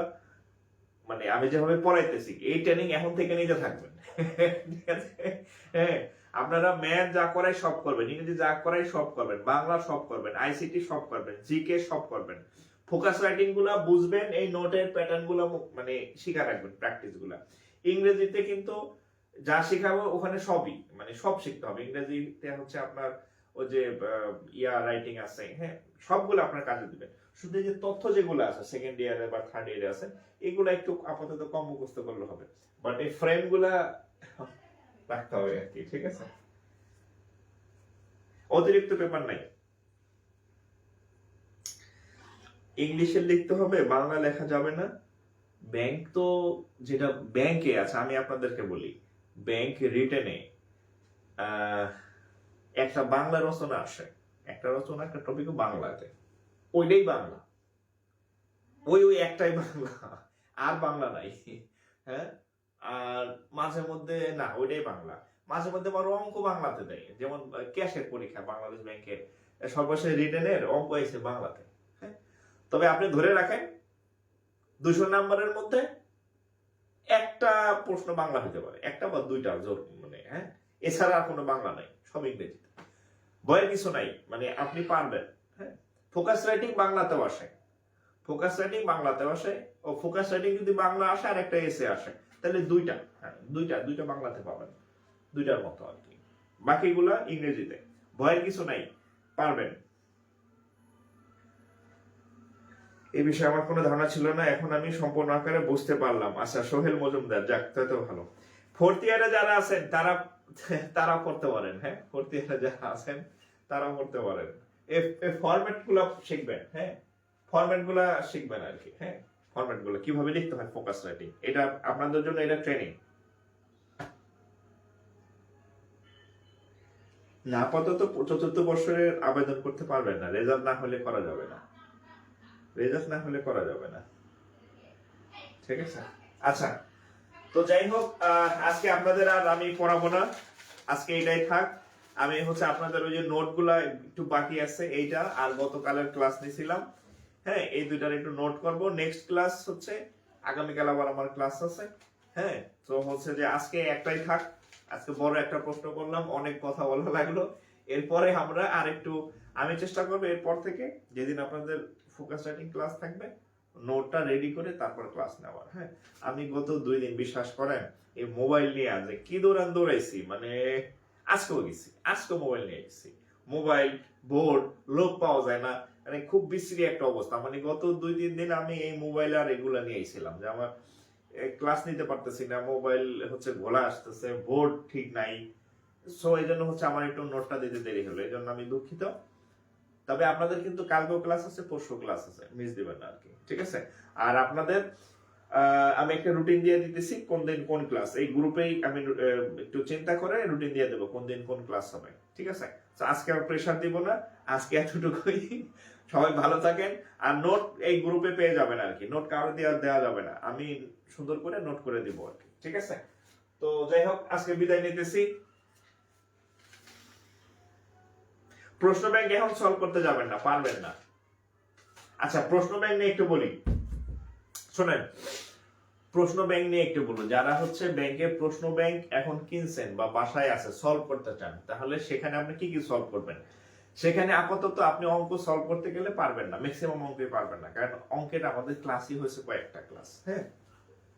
মানে আমি যেভাবে পড়াইতেছি এই ট্রেনিং এখন থেকে নিতে থাকবেন। ঠিক আছে, হ্যাঁ, আপনারা ম্যাথ যা করাই সব করবেন, ইংরেজি যা করাই সব করবেন, বাংলা সব করবেন, আইসিটি সব করবেন, জিকে সব করবেন, ফোকাস রাইটিং গুলা বুঝবেন, এই নোটের প্যাটার্ন গুলা মানে শিখা রাখবেন, প্র্যাকটিস গুলা। ইংরেজিতে কিন্তু যা শেখাবো ওখানে সবই মানে সব শিখতে হবে। ইংরেজিতে হচ্ছে আপনার ওই যে রাইটিং আছে, হ্যাঁ, সবগুলো আপনার কাজে দিবেন। শুধু এই যে তথ্য যেগুলো আছে সেকেন্ড ইয়ারে বা থার্ড ইয়ারে আছে, এগুলো একটু আপাতত কম মুখস্থ করলে হবে, বাট এই ফ্রেম গুলা রাখতে হবে আর কি, ঠিক আছে? অতিরিক্ত পেপার নাই। ইংলিশে লিখতে হবে, বাংলা লেখা যাবে না। ব্যাংক তো যেটা ব্যাংকে আছে, আমি আপনাদেরকে বলি, ব্যাংক রিটেনে একটা বাংলা রচনা আসে, একটা রচনা, একটা টপিকও বাংলাতে, ওইটাই বাংলা, ওই একটাই বাংলা, আর বাংলা নাই, হ্যাঁ। আর মাঝে মধ্যে না, ওইটাই বাংলা, মাঝে মধ্যে আবার অঙ্ক বাংলাতে দেয়, যেমন ক্যাশের পরীক্ষা বাংলাদেশ ব্যাংকের সর্বশেষ রিটেনের অঙ্ক আছে বাংলাতে, হ্যাঁ। তবে আপনি ধরে রাখেন 200 নাম্বারের মধ্যে একটা প্রশ্ন বাংলা হতে পারে, একটা বা দুইটা জোর, মানে হ্যাঁ, এছাড়া আর কোনো বাংলা নাই, সব ইংরেজিতে। ভয়ের কিছু নাই, মানে আপনি পারবেন, হ্যাঁ। ফোকাস রাইটিং বাংলাতেও আসে, ফোকাস রাইটিং বাংলাতেও আসে, ও ফোকাস রাইটিং যদি বাংলা আসে আর একটা এসে আসে, তাহলে দুইটা, হ্যাঁ, দুইটা বাংলাতে পাবেন, দুইটার মতো আর কি, বাকিগুলা ইংরেজিতে। ভয়ের কিছু নাই, পারবেন। এই বিষয়ে আমার কোনো ধারণা ছিল না, এখন আমি সম্পূর্ণ আকারে বুঝতে পারলাম। আচ্ছা, সোহেল মজুমদার, যাক, তাই তো ভালো। ফোর্থ ইয়ারে যারা আছেন তারা পড়তে পারেন, হ্যাঁ, ফোর্থ ইয়ারে যারা আছেন তারা পড়তে পারেন। ফরম্যাট গুলো শিখবেন, হ্যাঁ, ফরম্যাট গুলা শিখবেন আর কি, হ্যাঁ, ফরম্যাট গুলো কিভাবে লিখতে হয় ফোকাস রাইটিং, এটা আপনাদের জন্য এটা ট্রেনিং না। আপাতত 4th বর্ষের আবেদন করতে পারবেন না, রেজাল্ট না হলে করা যাবে না, রেজাল্ট না হলে করা যাবে না, ঠিক আছে? আচ্ছা, তো যাই হোক, আজকে আপনাদের আর আমি পড়াবো না, আজকে এটাই থাক। আমি আপনাদের ওই যে নোটগুলা একটু বাকি আছে, এইটা আর গতকালের ক্লাস নিয়েছিলাম, হ্যাঁ, এই দুইটার একটু নোট করব। নেক্সট ক্লাস আগামীকাল আবার আমার ক্লাস আছে, হ্যাঁ। তো যে আজকে একটাই থাক, আজকে বড় একটা প্রশ্ন করলাম, অনেক কথা বলা লাগলো। এরপরে আমরা আরেকটু, আমি চেষ্টা করবো এরপর থেকে যেদিন আপনাদের ফোকাস রাইটিং ক্লাস থাকবে, নোটটা রেডি করে তারপর ক্লাস নেওয়ার, হ্যাঁ। আমি গত 2 দিন, বিশ্বাস করেন, এই মোবাইল নিয়ে আজ কি দৌড়াইছি, মানে আজকেও মোবাইল নিয়ে গেছি, মোবাইল, বোর্ড, লোক পাওয়া যায় না, মানে খুব বিশ্রী একটা অবস্থা। মানে গত 2-3 দিন আমি এই মোবাইল আর এগুলা নিয়ে এসেছিলাম, যে আমার ক্লাস নিতে পারতেছি না, মোবাইল ঘোলা আসতেছে, বোর্ড ঠিক নাই, সো এই জন্য আমার একটু নোটটা দিতে দেরি হলো, এই জন্য আমি দুঃখিত। তবে আপনাদের কিন্তু কালকেও ক্লাস আছে, পরশু ক্লাস আছে, মিস দিবেন না আর কি, ঠিক আছে? আর আপনাদের আমি একটা রুটিন দিয়ে দিতেছি, কোন দিন কোন ক্লাস, এই গ্রুপেই আমি একটু চিন্তা করে রুটিন দিয়ে দেবো কোন দিন কোন ক্লাস হবে, ঠিক আছে? তো আজকে আর প্রেশার দিব না, আজকে এতটুকুই। সবাই ভালো থাকেন, আর নোট এই গ্রুপে পেয়ে যাবেন আর কি, নোট কারো দেওয়া যাবে না, আমি সুন্দর করে নোট করে দিব আর কি, ঠিক আছে? তো যাই হোক, আজকে বিদায় নিতেছি। প্রশ্ন ব্যাংক এখন সলভ করতে যাবেন না, পারবেন না। আচ্ছা, প্রশ্ন ব্যাংক নিয়ে একটু বলি, শোনেন, প্রশ্ন ব্যাংক নিয়ে একটু বলবো। যারা ব্যাংকে প্রশ্ন ব্যাংক এখন কিনছেন বা বাসায় আছে, সলভ করতে চান, তাহলে সেখানে আপনি কি কি সলভ করবেন? সেখানে আপাতত আপনি অঙ্ক সলভ করতে গেলে পারবেন না, ম্যাক্সিমাম অঙ্কে পারবেন না, কারণ অঙ্কের আমাদের ক্লাসই হয়েছে কয়েকটা ক্লাস, হ্যাঁ,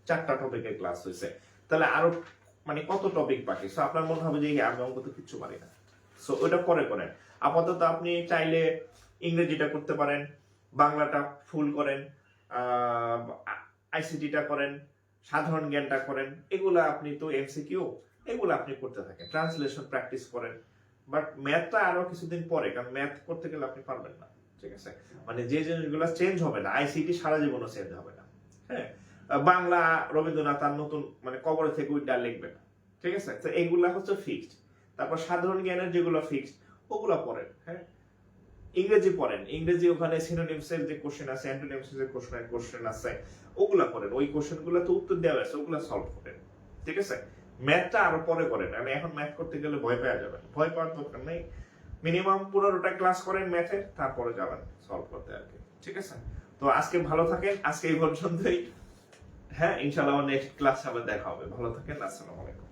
4টা টপিকের ক্লাস হয়েছে, তাহলে আরো মানে কত টপিক বাকি। সো আপনার মনে হবে যে আমি অঙ্ক তো কিচ্ছু পারি না, সো ওটা পরে করেন। আপাতত আপনি চাইলে ইংরেজিটা করতে পারেন, বাংলাটা ফুল করেন, আইসিটিটা করেন, সাধারণ জ্ঞানটা করেন, এগুলা আপনি তো এমসিকিউ, এগুলো আপনি করতে থাকেন, ট্রান্সলেশন প্র্যাকটিস করেন। বাট ম্যাথটা আরো কিছুদিন পরে, কারণ ম্যাথ করতে গেলে আপনি পারবেন না, ঠিক আছে? মানে যে জিনিসগুলো চেঞ্জ হবে না, আইসিটি সারা জীবনও চেঞ্জ হবে না, হ্যাঁ। বাংলা রবীন্দ্রনাথ আর নতুন কবরে থেকে উইটা লিখবে না, ঠিক আছে? তো এইগুলা ফিক্সড। তারপর সাধারণ জ্ঞানের যেগুলো ফিক্সড, ওগুলা পড়েন, হ্যাঁ। ইংরেজি পড়েন, ইংরেজি ওখানে সিনোনিমস এর যে কোশ্চেন আছে, অ্যান্টোনিমস এর কোশ্চেন আছে, ওগুলা পড়েন, ওই কোশ্চেন গুলো তো উত্তর দেওয়া আছে, ওগুলা সলভ করেন, ঠিক আছে? ম্যাথটা আরো পরে করেন, মানে এখন ম্যাথ করতে গেলে ভয় পেয়ে যাবেন, ভয় পাওয়ার দরকার নেই। মিনিমাম 15টা ক্লাস করেন ম্যাথের, তারপরে যাবেন সলভ করতে আর কি, ঠিক আছে? তো আজকে ভালো থাকেন, আজকে এই পর্যন্তই, হ্যাঁ। ইনশাআল্লাহ নেক্সট ক্লাসে আবার দেখা হবে। ভালো থাকেন, আসসালামু আলাইকুম।